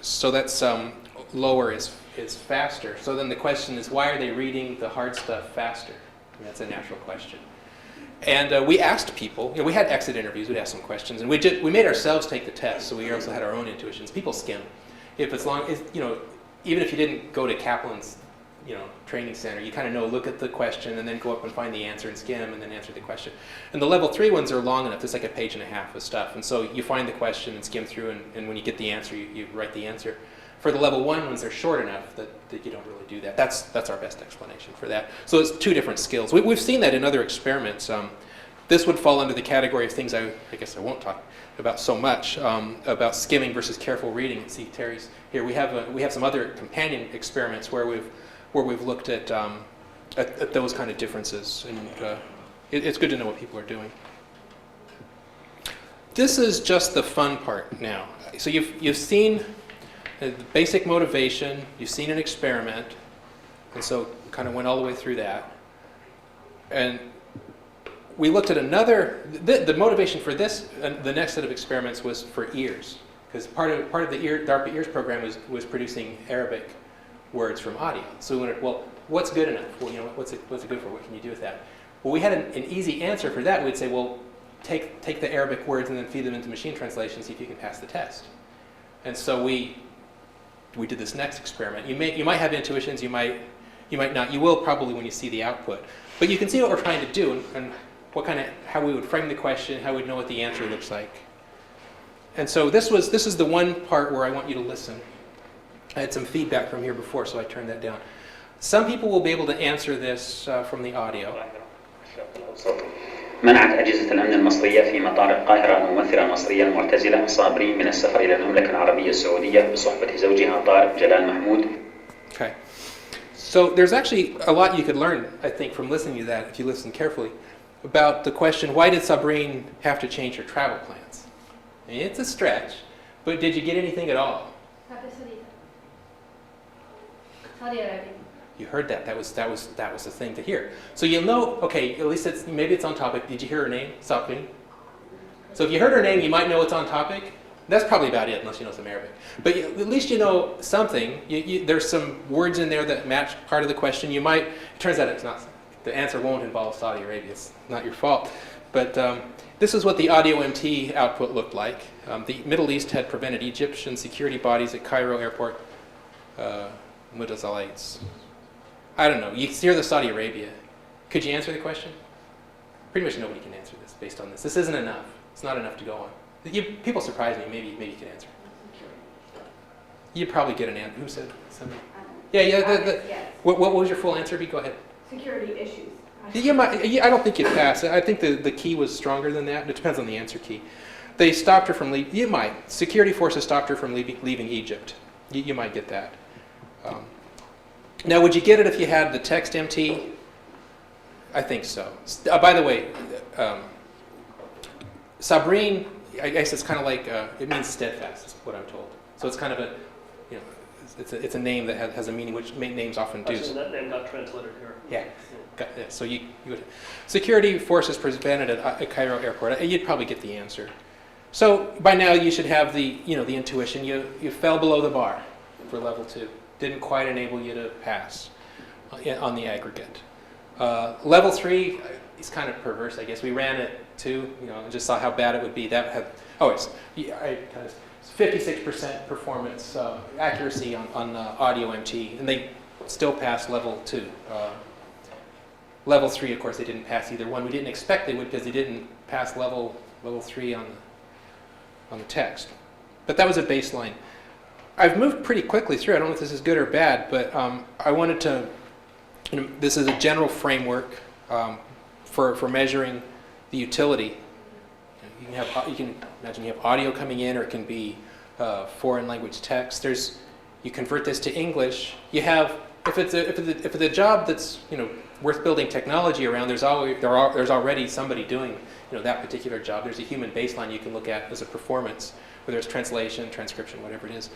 Speaker 3: So that's lower is faster. So then the question is, why are they reading the hard stuff faster? I mean, that's a natural question. And we asked people, we had exit interviews, we'd ask some questions, and we made ourselves take the test, so we also had our own intuitions. People skim. If it's long, even if you didn't go to Kaplan's, training center, you kind of know, look at the question and then go up and find the answer and skim and then answer the question. And the level 3 ones are long enough, it's like a page and a half of stuff. And so you find the question and skim through, and when you get the answer, you write the answer. For the level 1 ones, they're short enough that you don't really do that. That's our best explanation for that. So it's 2 different skills. We've seen that in other experiments. This would fall under the category of things I guess I won't talk about so much, about skimming versus careful reading. See, Terry's here. We have some other companion experiments where we've looked at those kind of differences, and it's good to know what people are doing. This is just the fun part now. So you've seen the basic motivation, you've seen an experiment, and so kind of went all the way through that. And we looked at the motivation for this, the next set of experiments was for ears, because part of the DARPA EARS program was producing Arabic words from audio. So we wondered, well, what's good enough? Well, what's it good for? What can you do with that? Well, we had an easy answer for that. We'd say, well, take the Arabic words and then feed them into machine translation, see if you can pass the test. And so we did this next experiment. You might have intuitions, you might not. You will probably when you see the output. But you can see what we're trying to do and how we would frame the question, how we'd know what the answer looks like. And so this is the one part where I want you to listen. I had some feedback from here before, so I turned that down. Some people will be able to answer this from the audio.
Speaker 7: منعت أجهزة الأمن المصرية في مطار القاهرة الممثلة المصرية المعتزلة صابرين من السفر إلى المملكة العربية السعودية بصحبة زوجها طارق جلال محمود.
Speaker 3: Okay. So there's actually a lot you could learn, I think, from listening to that, if you listen carefully, about the question, why did Sabrine have to change her travel plans? I mean, it's a stretch, but did you get anything at all?
Speaker 4: Saudi Arabia.
Speaker 3: You heard that. That was the thing to hear. So you'll know, okay, at least maybe it's on topic. Did you hear her name? Sabrine? So if you heard her name, you might know it's on topic. That's probably about it, unless you know some Arabic. But at least you know something. There's some words in there that match part of the question. It turns out it's not. The answer won't involve Saudi Arabia. It's not your fault. But this is what the audio MT output looked like. The Middle East had prevented Egyptian security bodies at Cairo airport. Mutazalites. I don't know. You hear the Saudi Arabia. Could you answer the question? Pretty much nobody can answer this based on this. This isn't enough. It's not enough to go on. People surprise me. Maybe you can answer. You'd probably get an answer. Who said something? Yeah.
Speaker 4: Yes.
Speaker 3: What was your full answer? Go ahead.
Speaker 4: Security issues.
Speaker 3: I don't think you'd pass. I think the key was stronger than that. It depends on the answer key. They stopped her from leaving. You might. Security forces stopped her from leaving Egypt. You might get that. Now, would you get it if you had the text MT? I think so. By the way, Sabrine, I guess it's kind of like, it means steadfast, is what I'm told. So it's kind of it's a name that has a meaning, which names often do.
Speaker 6: So that name got translated here.
Speaker 3: Yeah. So you would. Security forces prevented at Cairo airport. You'd probably get the answer. So by now you should have the intuition. You fell below the bar for level 2. Didn't quite enable you to pass on the aggregate. Level 3 is kind of perverse, I guess. We ran it too, and just saw how bad it would be. That had 56% performance accuracy on audio MT, and they still passed level 2. Level 3, of course, they didn't pass either one. We didn't expect they would because they didn't pass level 3 on the text. But that was a baseline. I've moved pretty quickly through. I don't know if this is good or bad, but I wanted to. This is a general framework for measuring the utility. You can imagine you have audio coming in, or it can be foreign language text. You convert this to English. You have if it's a job that's worth building technology around. There's already somebody doing that particular job. There's a human baseline you can look at as a performance, whether it's translation, transcription, whatever it is.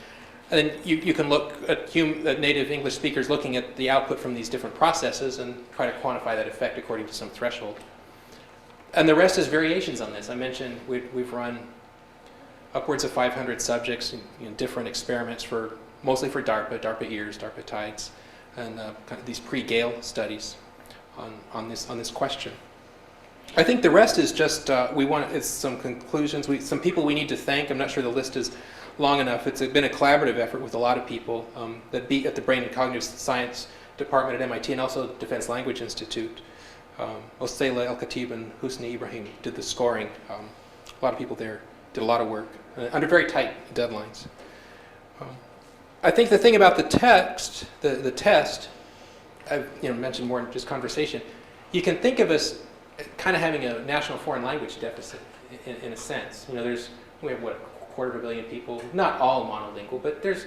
Speaker 3: And then you can look at native English speakers looking at the output from these different processes and try to quantify that effect according to some threshold. And the rest is variations on this. I mentioned we've run upwards of 500 subjects in different experiments mostly for DARPA EARS, DARPA TIDES, and kind of these pre-Gale studies. on this question. I think the rest is just it's some conclusions. Some people we need to thank. I'm not sure the list is long enough. It's been a collaborative effort with a lot of people that be at the Brain and Cognitive Science Department at MIT and also Defense Language Institute. Osseila El-Khatib and Husni Ibrahim did the scoring. A lot of people there did a lot of work under very tight deadlines. I think the thing about the test, I've mentioned more in just conversation. You can think of us kind of having a national foreign language deficit in a sense. We have what, 250 million people, not all monolingual, but there's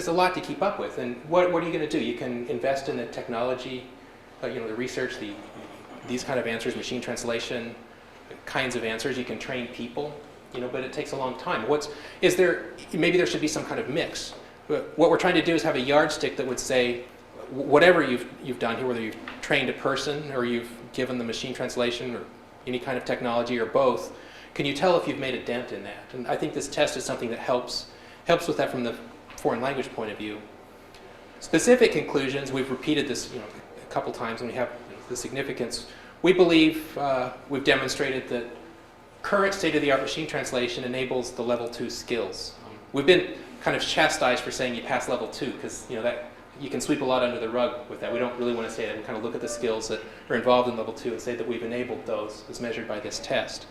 Speaker 3: a lot to keep up with. And what are you going to do? You can invest in the technology, the research, these kind of answers, machine translation kinds of answers. You can train people, but it takes a long time. Maybe there should be some kind of mix. But what we're trying to do is have a yardstick that would say, whatever you've done here, whether you've trained a person or you've given the machine translation or any kind of technology or both, can you tell if you've made a dent in that? And I think this test is something that helps with that from the foreign language point of view. Specific conclusions, we've repeated this a couple times, and we have the significance. We believe we've demonstrated that current state-of-the-art machine translation enables the level 2 skills. We've been kind of chastised for saying you pass level 2 because that you can sweep a lot under the rug with that. We don't really want to say that. We kind of look at the skills that are involved in level 2 and say that we've enabled those as measured by this test.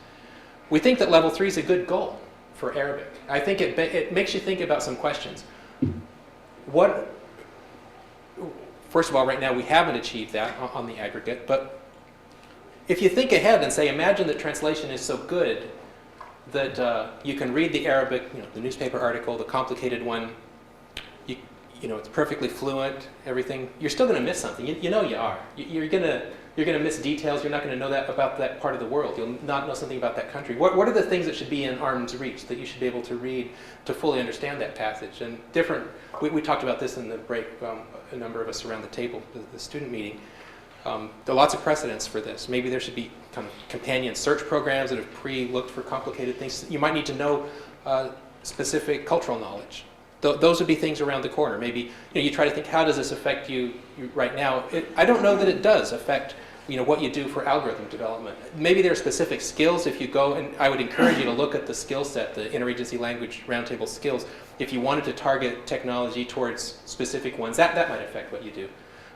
Speaker 3: We think that level 3 is a good goal for Arabic. I think it makes you think about some questions. First of all, right now we haven't achieved that on the aggregate, but if you think ahead and say, imagine that translation is so good that you can read the Arabic, the newspaper article, the complicated one, it's perfectly fluent, everything. You're still going to miss something. You are. You're going to miss details. You're not going to know that about that part of the world. You'll not know something about that country. What are the things that should be in arm's reach that you should be able to read to fully understand that passage? And we talked about this in the break, a number of us around the table, the student meeting. There are lots of precedents for this. Maybe there should be kind of companion search programs that have pre-looked for complicated things. You might need to know specific cultural knowledge. Those would be things around the corner. Maybe you try to think, how does this affect you right now? I don't know that it does affect what you do for algorithm development. Maybe there are specific skills if you go, and I would encourage you to look at the skill set, the Interagency Language Roundtable skills. If you wanted to target technology towards specific ones, that might affect what you do.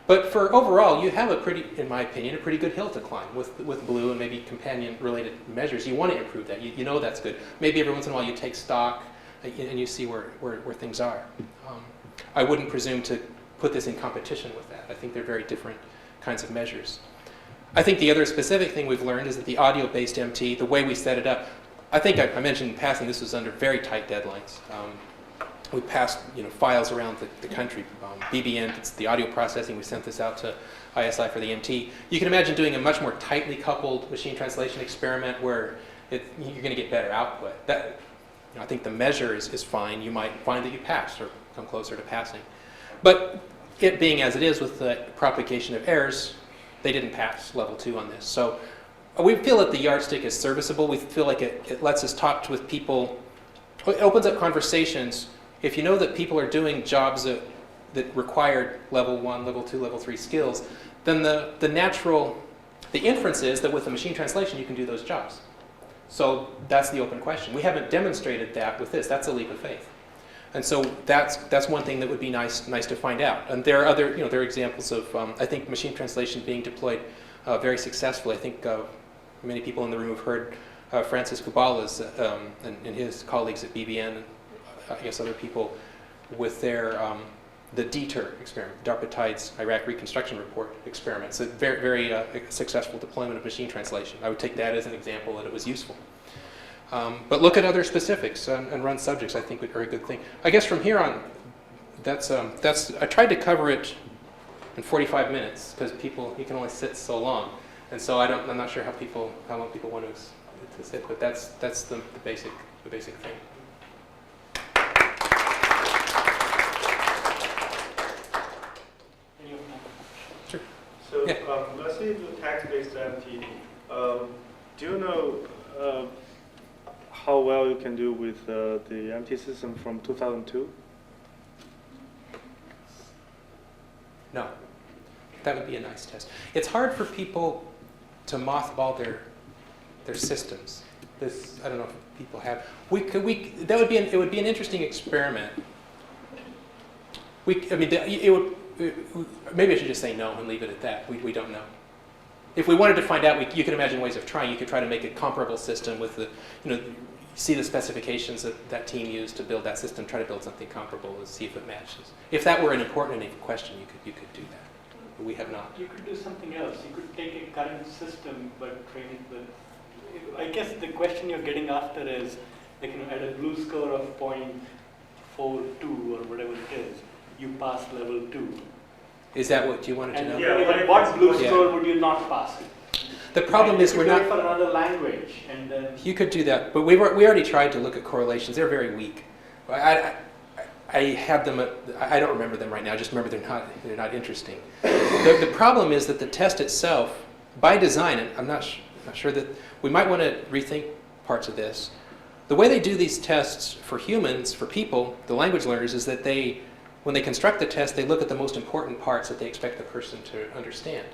Speaker 3: But for overall, you have in my opinion, a pretty good hill to climb with Blue and maybe companion-related measures. You want to improve that. You know that's good. Maybe every once in a while you take stock and you see where things are. I wouldn't presume to put this in competition with that. I think they're very different kinds of measures. I think the other specific thing we've learned is that the audio-based MT, the way we set it up, I think I mentioned in passing this was under very tight deadlines. We passed files around the country. BBN, it's the audio processing, we sent this out to ISI for the MT. You can imagine doing a much more tightly coupled machine translation experiment where you're going to get better output. I think the measure is fine. You might find that you passed or come closer to passing. But it being as it is with the propagation of errors, they didn't pass level 2 on this. So we feel that the yardstick is serviceable. We feel like it lets us talk with people. It opens up conversations. If you know that people are doing jobs that required level 1, level 2, level 3 skills, then the inference is that with the machine translation you can do those jobs. So that's the open question. We haven't demonstrated that with this. That's a leap of faith. And so that's one thing that would be nice to find out. And there are other, there are examples of, I think, machine translation being deployed very successfully. I think many people in the room have heard Francis Kubala's and his colleagues at BBN, and I guess other people with their the DTER experiment, DARPA Tides Iraq Reconstruction Report experiment. It's a very, very successful deployment of machine translation. I would take that as an example that it was useful. But look at other specifics and run subjects, I think, are a good thing. I guess from here on, I tried to cover it in 45 minutes because you can only sit so long. And so I'm not sure how long people want to sit, but that's the basic thing. Sure.
Speaker 8: So
Speaker 3: Yeah.
Speaker 8: let's say the text-based MT. Do you know how well you can do with the MT system from 2002?
Speaker 3: No. That would be a nice test. It's hard for people to mothball their systems. This, I don't know if people have. That would be it would be an interesting experiment. Maybe I should just say no and leave it at that. We don't know. If we wanted to find out, you could imagine ways of trying. You could try to make a comparable system with the, see the specifications that team used to build that system, try to build something comparable and see if it matches. If that were an important enough question, you could do that. But we have not.
Speaker 2: You could do something else. You could take a current system but train it with. I guess the question you're getting after is, like, at a blue score of 0.42 or whatever it is, you pass level 2.
Speaker 3: Is that what you wanted to know?
Speaker 2: Yeah, what blue score would you not pass it?
Speaker 3: The problem is we're not
Speaker 2: for another language, and then
Speaker 3: you could do that, but we already tried to look at correlations. They're very weak. I had them. I don't remember them right now. I just remember they're not interesting. The problem is that the test itself, by design, and I'm not sure that we might want to rethink parts of this. The way they do these tests for humans, for people, the language learners, is that when they construct the test, they look at the most important parts that they expect the person to understand.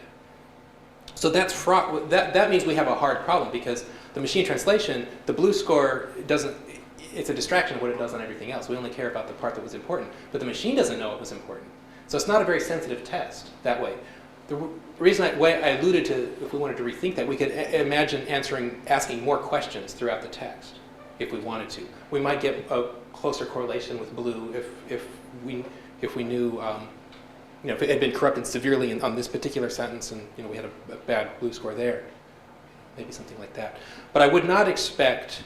Speaker 3: So that's fraught. That means we have a hard problem because the machine translation, the blue score doesn't. It's a distraction of what it does on everything else. We only care about the part that was important, but the machine doesn't know it was important. So it's not a very sensitive test that way. The reason I alluded to, if we wanted to rethink that, we could imagine asking more questions throughout the text if we wanted to. We might get a closer correlation with blue if we knew, if it had been corrupted severely on this particular sentence, and we had a bad blue score there, maybe something like that. But I would not expect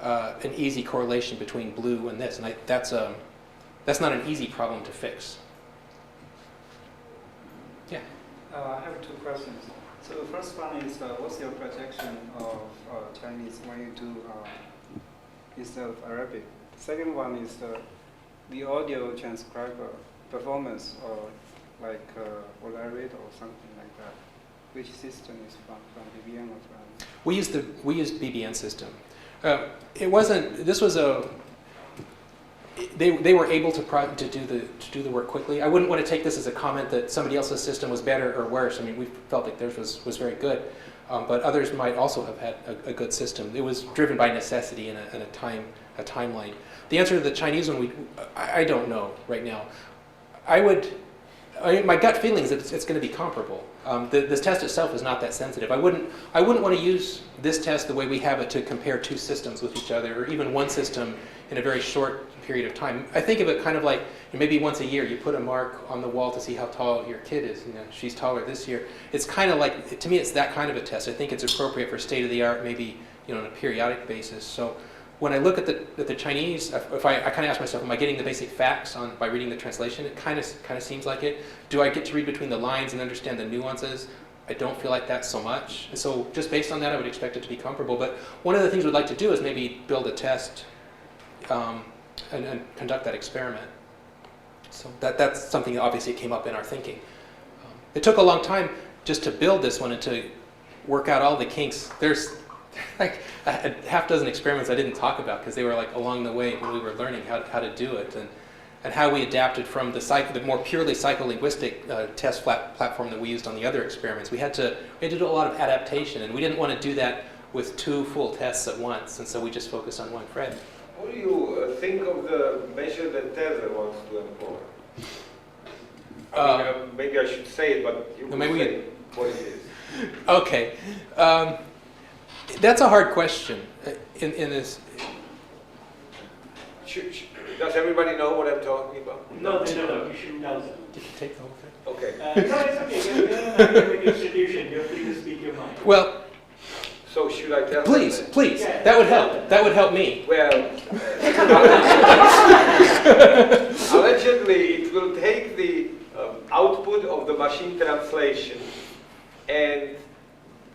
Speaker 3: an easy correlation between blue and this, and that's not an easy problem to fix. Yeah.
Speaker 9: I have two questions. So the first one is, what's your projection of Chinese when you do instead of Arabic? The second one is the audio transcriber performance, or like Polaroid or something like that. Which system is from BBN or from?
Speaker 3: We used BBN system. This was a. They were able to do the work quickly. I wouldn't want to take this as a comment that somebody else's system was better or worse. I mean, we felt like theirs was very good, but others might also have had a good system. It was driven by necessity and a timeline. The answer to the Chinese one, I don't know right now. My gut feeling is that it's going to be comparable. This test itself is not that sensitive. I wouldn't want to use this test the way we have it to compare two systems with each other, or even one system in a very short period of time. I think of it kind of like maybe once a year you put a mark on the wall to see how tall your kid is. She's taller this year. It's kind of like, to me, it's that kind of a test. I think it's appropriate for state of the art, maybe on a periodic basis. So when I look at the Chinese, if I kind of ask myself, am I getting the basic facts by reading the translation? It kind of seems like it. Do I get to read between the lines and understand the nuances? I don't feel like that so much. And so just based on that, I would expect it to be comparable. But one of the things we'd like to do is maybe build a test and conduct that experiment. So that's something that obviously came up in our thinking. It took a long time just to build this one and to work out all the kinks. There's like a half dozen experiments I didn't talk about because they were like along the way when we were learning how to do it, and how we adapted from the more purely psycholinguistic test platform that we used on the other experiments. We had to do a lot of adaptation, and we didn't want to do that with two full tests at once, and so we just focused on one. Fred?
Speaker 5: What do you think of the measure that Tether wants to employ? Maybe I should say it, but you can say what it is.
Speaker 3: Okay. That's a hard question. In this,
Speaker 5: does everybody know what I'm talking about?
Speaker 2: No, they don't. You should tell them.
Speaker 3: did you take the whole thing?
Speaker 5: Okay.
Speaker 2: No, it's okay. You're an academic institution. You're free to speak your mind.
Speaker 3: Well,
Speaker 5: So should I tell
Speaker 3: please,
Speaker 5: them?
Speaker 3: please. That would help. That would help me.
Speaker 5: Well, allegedly it will take the output of the machine translation and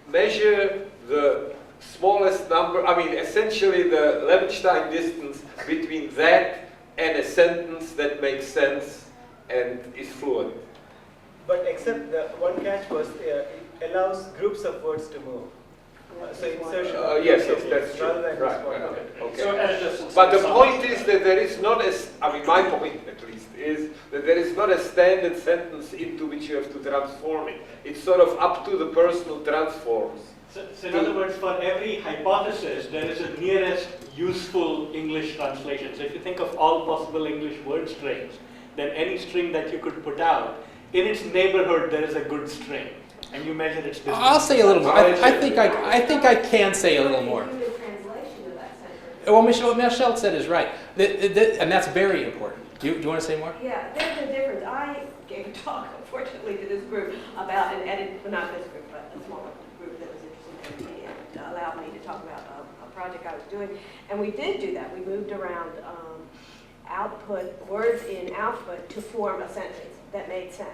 Speaker 5: measure the smallest number, essentially the Levenshtein distance between that and a sentence that makes sense and is fluent.
Speaker 10: But except the one catch was it allows groups of words to move.
Speaker 5: Yes, that's true. Right, right, okay.
Speaker 6: So at a distance.
Speaker 5: But the point is that there is not a, I mean, my point at least is that there is not a standard sentence into which you have to transform it. It's sort of up to the person who transforms.
Speaker 2: So in other words, for every hypothesis, there is a nearest useful English translation. So if you think of all possible English word strings, then any string that you could put out, in its neighborhood, there is a good string. And you measure its distance.
Speaker 3: I'll say a little more. I think I can say a little more.
Speaker 4: Human translation of that sentence.
Speaker 3: Well, what Michelle said is right, and that's very important. Do you want to say more?
Speaker 4: Yeah, there's a difference. I gave a talk, unfortunately, to this group about an edit, well, not this group, but a small group that was interested in me and allowed me to talk about a project I was doing. And we did do that. We moved around words in output to form a sentence that made sense.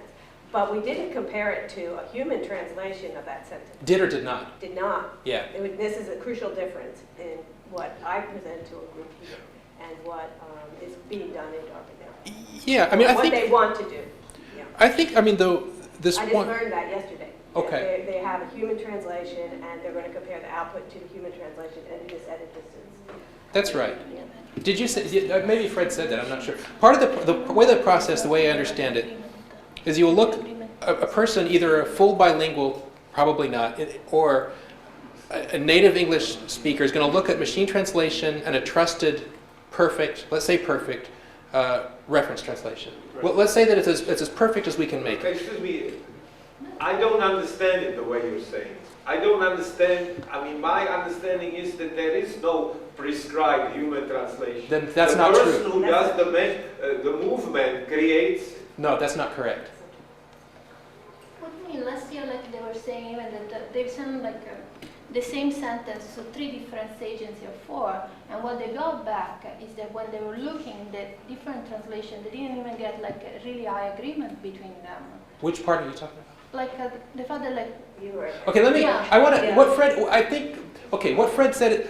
Speaker 4: But we didn't compare it to a human translation of that sentence.
Speaker 3: Did or did not?
Speaker 4: Did not.
Speaker 3: Yeah.
Speaker 4: This is a crucial difference in what I present to a group here and what is being done in Dartmouth now.
Speaker 3: Yeah, I mean, I
Speaker 4: what
Speaker 3: think
Speaker 4: they want to do. Yeah.
Speaker 3: I think, I mean, though this
Speaker 4: I just
Speaker 3: one.
Speaker 4: learned that yesterday.
Speaker 3: Okay.
Speaker 4: They have a human translation, and they're going to compare the output to the human translation and do this edit distance.
Speaker 3: That's right.
Speaker 4: Yeah.
Speaker 3: Did you say? Maybe Fred said that. I'm not sure. Part of the way the process, the way I understand it, is you will look a person, either a full bilingual, probably not, or a native English speaker is going to look at machine translation and a trusted, perfect, let's say perfect, reference translation.
Speaker 5: Right.
Speaker 3: Well, let's say that it's as perfect as we can make it.
Speaker 5: Excuse me, I don't understand it the way you're saying it. I don't understand, I mean, my understanding is that there is no prescribed human translation.
Speaker 3: Then that's not true.
Speaker 5: The person who does the movement creates.
Speaker 3: No, that's not correct.
Speaker 10: What do you mean? Last year, like they were saying, even that they've sent like the same sentence to 3 different agencies or 4, and what they got back is that when they were looking at the different translation, they didn't even get like a really high agreement between them.
Speaker 3: Which part are you talking about?
Speaker 10: Like the fact that like
Speaker 4: You were.
Speaker 3: Okay, let me.
Speaker 10: Yeah.
Speaker 3: I want to.
Speaker 4: Yeah.
Speaker 3: What Fred? I think. Okay, what Fred said.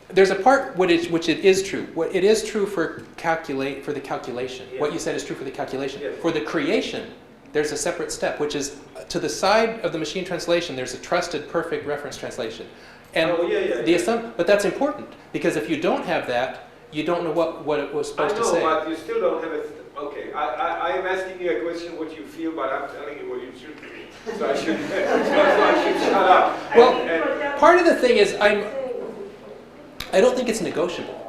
Speaker 3: There's a part which it is true. What it is true for the calculation.
Speaker 5: Yeah.
Speaker 3: What you said is true for the calculation.
Speaker 5: Yes.
Speaker 3: For the creation, there's a separate step, which is to the side of the machine translation. There's a trusted, perfect reference translation, and but that's important because if you don't have that, you don't know what it was supposed to say.
Speaker 5: I know, but you still don't have it. Okay, I am asking you a question what you feel, but I'm telling you what you should feel. So I should, shut up.
Speaker 3: Well, part of the thing is I don't think it's negotiable.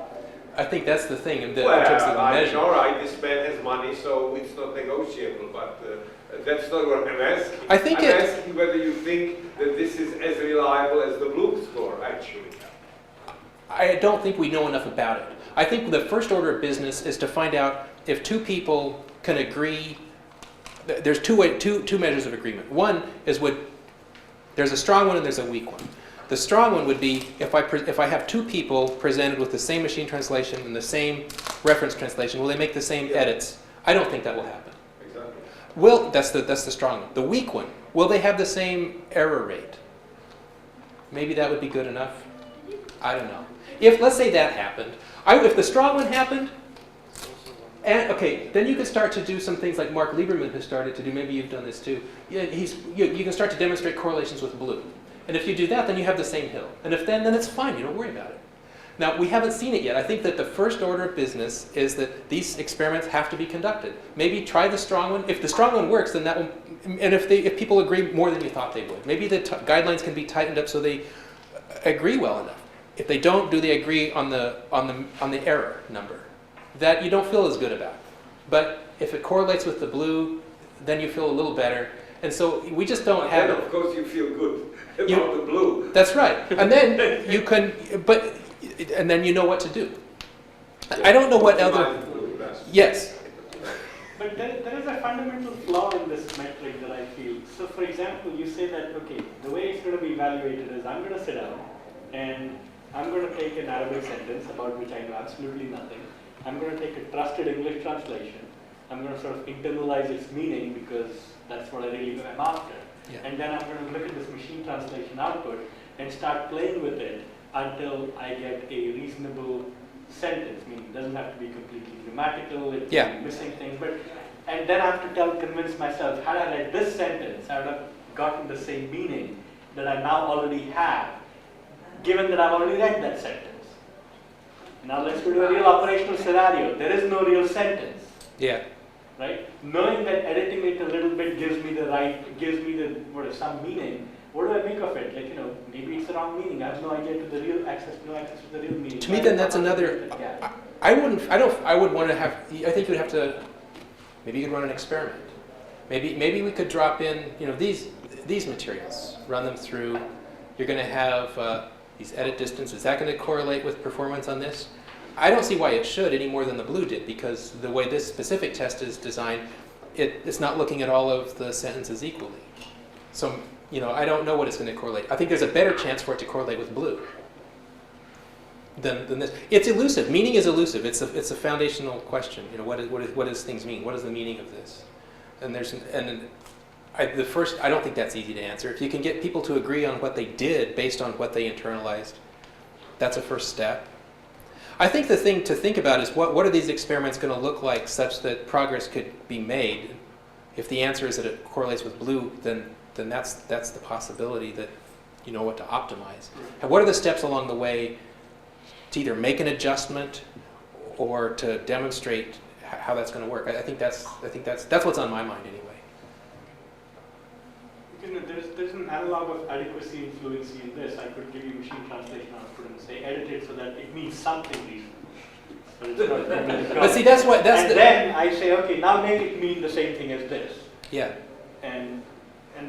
Speaker 3: I think that's the thing in terms of the measure.
Speaker 5: All right, this man has money, so it's not negotiable, but that's not what I'm asking.
Speaker 3: I think
Speaker 5: I'm asking whether you think that this is as reliable as the Bloom score, actually.
Speaker 3: I don't think we know enough about it. I think the first order of business is to find out if 2 people can agree. There's two measures of agreement. One is there's a strong one and there's a weak one. The strong one would be if I have 2 people presented with the same machine translation and the same reference translation, will they make the same edits? I don't think that will happen.
Speaker 5: Exactly.
Speaker 3: That's the strong one. The weak one, will they have the same error rate? Maybe that would be good enough. I don't know. Let's say that happened, if the strong one happened, and okay, then you can start to do some things like Mark Lieberman has started to do. Maybe you've done this too. Yeah, you can start to demonstrate correlations with blue. And if you do that, then you have the same hill. And if then it's fine. You don't worry about it. Now, we haven't seen it yet. I think that the first order of business is that these experiments have to be conducted. Maybe try the strong one. If the strong one works, then that will. And if people agree more than you thought they would, maybe the guidelines can be tightened up so they agree well enough. If they don't, do they agree on the error number? That you don't feel as good about. But if it correlates with the blue, then you feel a little better. And so we just don't have.
Speaker 5: Then of course you feel good about the blue.
Speaker 3: That's right. And then you can, and then you know what to do. I don't know what other. Yes.
Speaker 2: But there is a fundamental flaw in this metric that I feel. So for example, you say that, okay, the way it's going to be evaluated is I'm going to sit down and I'm going to take an Arabic sentence about which I know absolutely nothing. I'm going to take a trusted English translation. I'm going to sort of internalize its meaning because that's what I really am after.
Speaker 3: Yeah.
Speaker 2: And then I'm going to look at this machine translation output and start playing with it until I get a reasonable sentence. Meaning it doesn't have to be completely grammatical, it can be missing things. And then I have to convince myself, had I read this sentence, I would have gotten the same meaning that I now already have given that I've already read that sentence. Now let's go to a real operational scenario. There is no real sentence.
Speaker 3: Yeah.
Speaker 2: Right? Knowing that editing it a little bit gives me some meaning. What do I make of it? Like, maybe it's the wrong meaning. I have no idea to the real access to the real meaning.
Speaker 3: To me, then that's another. I would want to have. I think you'd have to. Maybe you could run an experiment. Maybe we could drop in. These materials. Run them through. You're going to have these edit distances. Is that going to correlate with performance on this? I don't see why it should any more than the blue did, because the way this specific test is designed, it's not looking at all of the sentences equally. So, I don't know what it's going to correlate. I think there's a better chance for it to correlate with blue than this. It's elusive. Meaning is elusive. It's a foundational question. What does things mean? What is the meaning of this? And I don't think that's easy to answer. If you can get people to agree on what they did based on what they internalized, that's a first step. I think the thing to think about is what are these experiments going to look like such that progress could be made? If the answer is that it correlates with blue, then that's the possibility that you know what to optimize. And what are the steps along the way to either make an adjustment or to demonstrate how that's going to work? I think that's what's on my mind anyway.
Speaker 2: There's an analog of adequacy and fluency in this. I could give you machine translation output and say edit it so that it means something reasonable.
Speaker 3: But see,
Speaker 2: then I say, okay, now make it mean the same thing as this.
Speaker 3: Yeah.
Speaker 2: And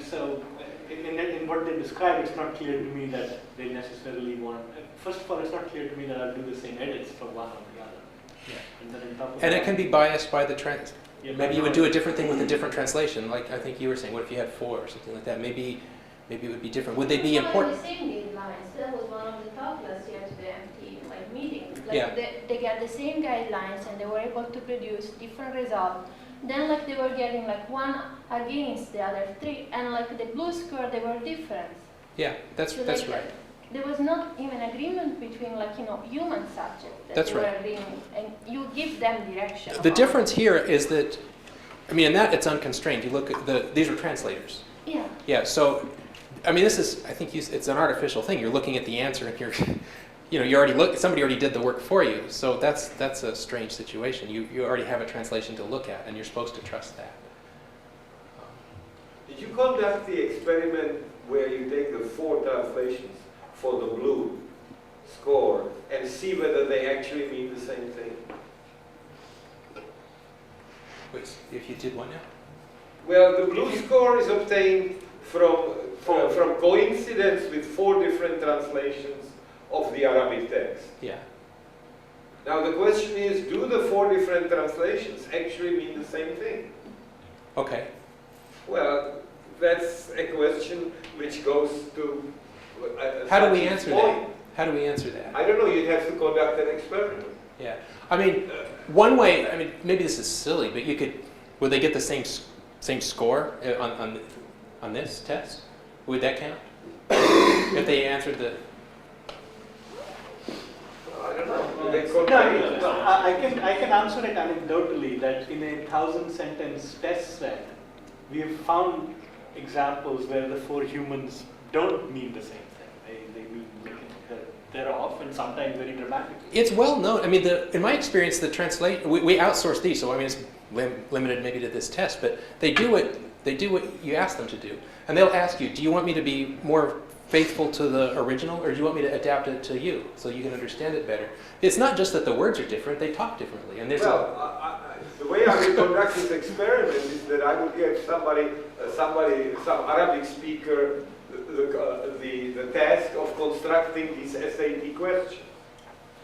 Speaker 2: so in what they describe, it's not clear to me that they necessarily want. First of all, it's not clear to me that I'll do the same edits for one or the other.
Speaker 3: Yeah. And it can be biased by the trans. Maybe you would do a different thing with a different translation, like I think you were saying. What if you had 4 or something like that? Maybe it would be different. Would they be important?
Speaker 10: The same guidelines. That was one of the talk last year to the MT meeting.
Speaker 3: Yeah.
Speaker 10: They get the same guidelines and they were able to produce different results. Then they were getting one against the other 3, and the blue score they were different.
Speaker 3: Yeah, that's right.
Speaker 10: There was not even agreement between human subjects that they were agreeing, and you give them direction.
Speaker 3: The difference here is that, in that it's unconstrained. You look at these are translators.
Speaker 10: Yeah.
Speaker 3: Yeah. So, this is it's an artificial thing. You're looking at the answer and somebody already did the work for you. So that's a strange situation. You already have a translation to look at, and you're supposed to trust that.
Speaker 5: Did you conduct the experiment where you take the 4 translations for the blue score and see whether they actually mean the same thing?
Speaker 3: Wait, if you did what now?
Speaker 5: Well, the blue score is obtained from coincidence with 4 different translations of the Arabic text.
Speaker 3: Yeah.
Speaker 5: Now the question is, do the 4 different translations actually mean the same thing?
Speaker 3: Okay.
Speaker 5: Well, that's a question which goes to
Speaker 3: how do we answer that? How do we answer that?
Speaker 5: I don't know. You'd have to conduct an experiment.
Speaker 3: Yeah. One way. Maybe this is silly, but would they get the same score on this test? Would that count? If they answered the.
Speaker 5: I don't know.
Speaker 2: I can answer it anecdotally that in a 1,000-sentence test set, we have found examples where the 4 humans don't mean the same thing. They mean they're off, and sometimes very dramatically.
Speaker 3: It's well known. In my experience, the we outsource these, so it's limited maybe to this test, but they do what you ask them to do, and they'll ask you, do you want me to be more faithful to the original, or do you want me to adapt it to you so you can understand it better? It's not just that the words are different; they talk differently, and there's
Speaker 5: the way I would conduct this experiment is that I would give some Arabic speaker, the task of constructing these SAT questions.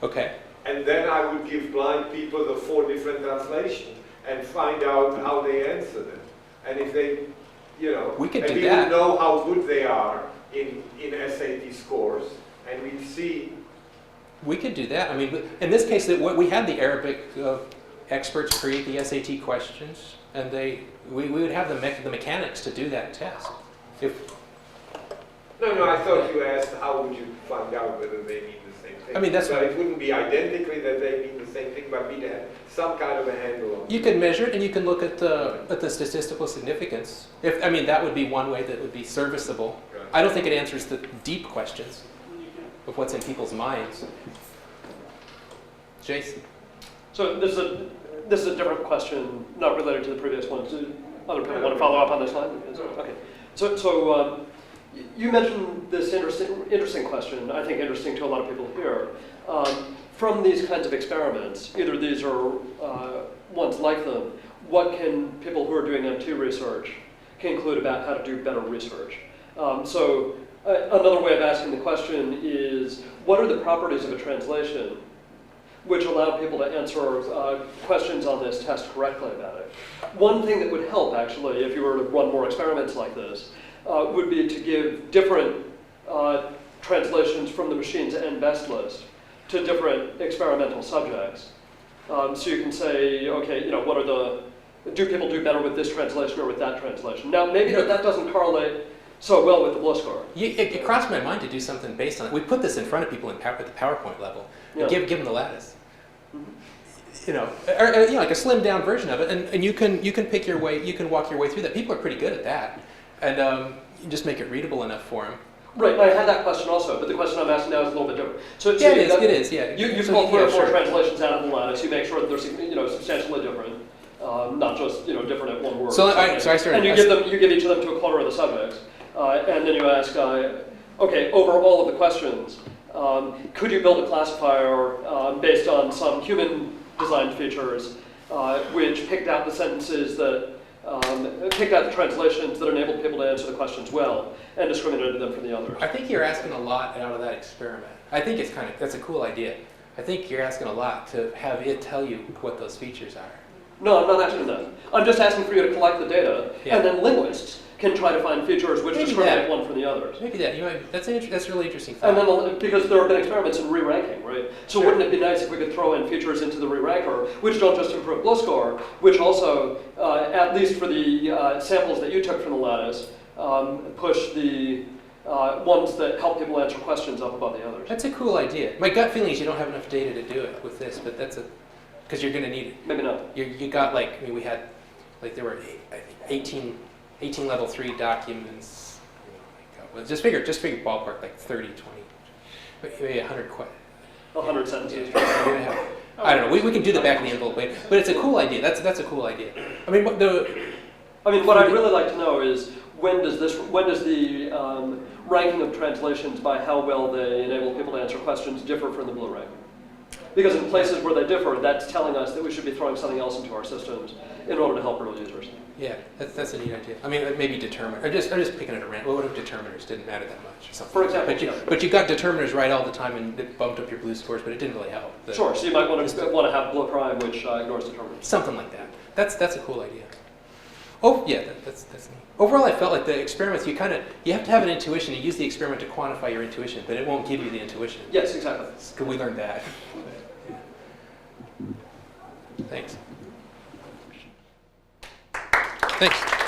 Speaker 3: Okay.
Speaker 5: And then I would give blind people the 4 different translations and find out how they answer them. And if they,
Speaker 3: we could do
Speaker 5: we
Speaker 3: that.
Speaker 5: would know how good they are in SAT scores, and we'd see.
Speaker 3: We could do that. In this case, we had the Arabic experts create the SAT questions, and we would have the mechanics to do that test.
Speaker 5: No, I thought you asked how would you find out whether they mean the same thing.
Speaker 3: That's
Speaker 5: so
Speaker 3: right.
Speaker 5: It wouldn't be identically that they mean the same thing, but we'd have some kind of a handle on it.
Speaker 3: You can measure it, and you can look at the statistical significance. That would be one way that would be serviceable.
Speaker 5: Right.
Speaker 3: I don't think it answers the deep questions. of what's in people's minds. Jason?
Speaker 6: So this is a different question, not related to the previous one. Do other people want to follow up on this line? Okay. So you mentioned this interesting question, I think interesting to a lot of people here. From these kinds of experiments, either these or ones like them, what can people who are doing MT research conclude about how to do better research? Another way of asking the question is, what are the properties of a translation which allow people to answer questions on this test correctly about it? One thing that would help, actually, if you were to run more experiments like this, would be to give different translations from the machine's n-best list to different experimental subjects. So you can say, okay, what are do people do better with this translation or with that translation? Now, maybe that doesn't correlate so well with the BLIS score.
Speaker 3: It crossed my mind to do something based on it. We put this in front of people at the PowerPoint level.
Speaker 6: Yeah.
Speaker 3: Give them the lattice. Or like a slimmed down version of it, and you can pick your way, you can walk your way through that. People are pretty good at that, and you just make it readable enough for them.
Speaker 6: Right, I had that question also, but the question I'm asking now is a little bit different.
Speaker 3: Yeah, it is. Yeah.
Speaker 6: You pull 3 or 4 translations out of the lattice. You make sure that they're substantially different, not just different at one word.
Speaker 3: So I started.
Speaker 6: And you give each of them to a quarter of the subjects, and then you ask, okay, over all of the questions, could you build a classifier based on some human designed features, which picked out the sentences that picked out the translations that enabled people to answer the questions well and discriminated them from the others?
Speaker 3: I think you're asking a lot out of that experiment. I think that's a cool idea. I think you're asking a lot to have it tell you what those features are.
Speaker 6: No, I'm not asking that. I'm just asking for you to collect the data, and then linguists can try to find features which discriminate one from the others.
Speaker 3: Maybe that. That's really interesting.
Speaker 6: And then, because there have been experiments in re-ranking, right? So wouldn't it be nice if we could throw in features into the re-ranker, which don't just improve BLIS score, which also, at least for the samples that you took from the lattice, push the ones that help people answer questions up above the others?
Speaker 3: That's a cool idea. My gut feeling is you don't have enough data to do it with this, but because you're going to need it.
Speaker 6: Maybe not.
Speaker 3: You got we had, there were 18 level 3 documents. Well, just figure ballpark, 30, 20, maybe 100 questions.
Speaker 6: 100 sentences.
Speaker 3: Yeah. I don't know. We can do the back of the envelope later, but it's a cool idea. That's a cool idea.
Speaker 6: What I'd really like to know is when does the ranking of translations by how well they enable people to answer questions differ from the blue ranking? Because in places where they differ, that's telling us that we should be throwing something else into our systems in order to help real users.
Speaker 3: Yeah, that's a neat idea. Maybe determiner. I'm just picking at a random. What if determiners didn't matter that much?
Speaker 6: For example,
Speaker 3: but you got determiners right all the time, and it bumped up your blue scores, but it didn't really help.
Speaker 6: Sure. So you might want to have blue prime, which ignores determiners.
Speaker 3: Something like that. That's a cool idea. Oh yeah, that's neat. Overall, I felt like the experiments you have to have an intuition. You use the experiment to quantify your intuition, but it won't give you the intuition.
Speaker 6: Yes, exactly.
Speaker 3: Could we learn that? Thanks. Thanks.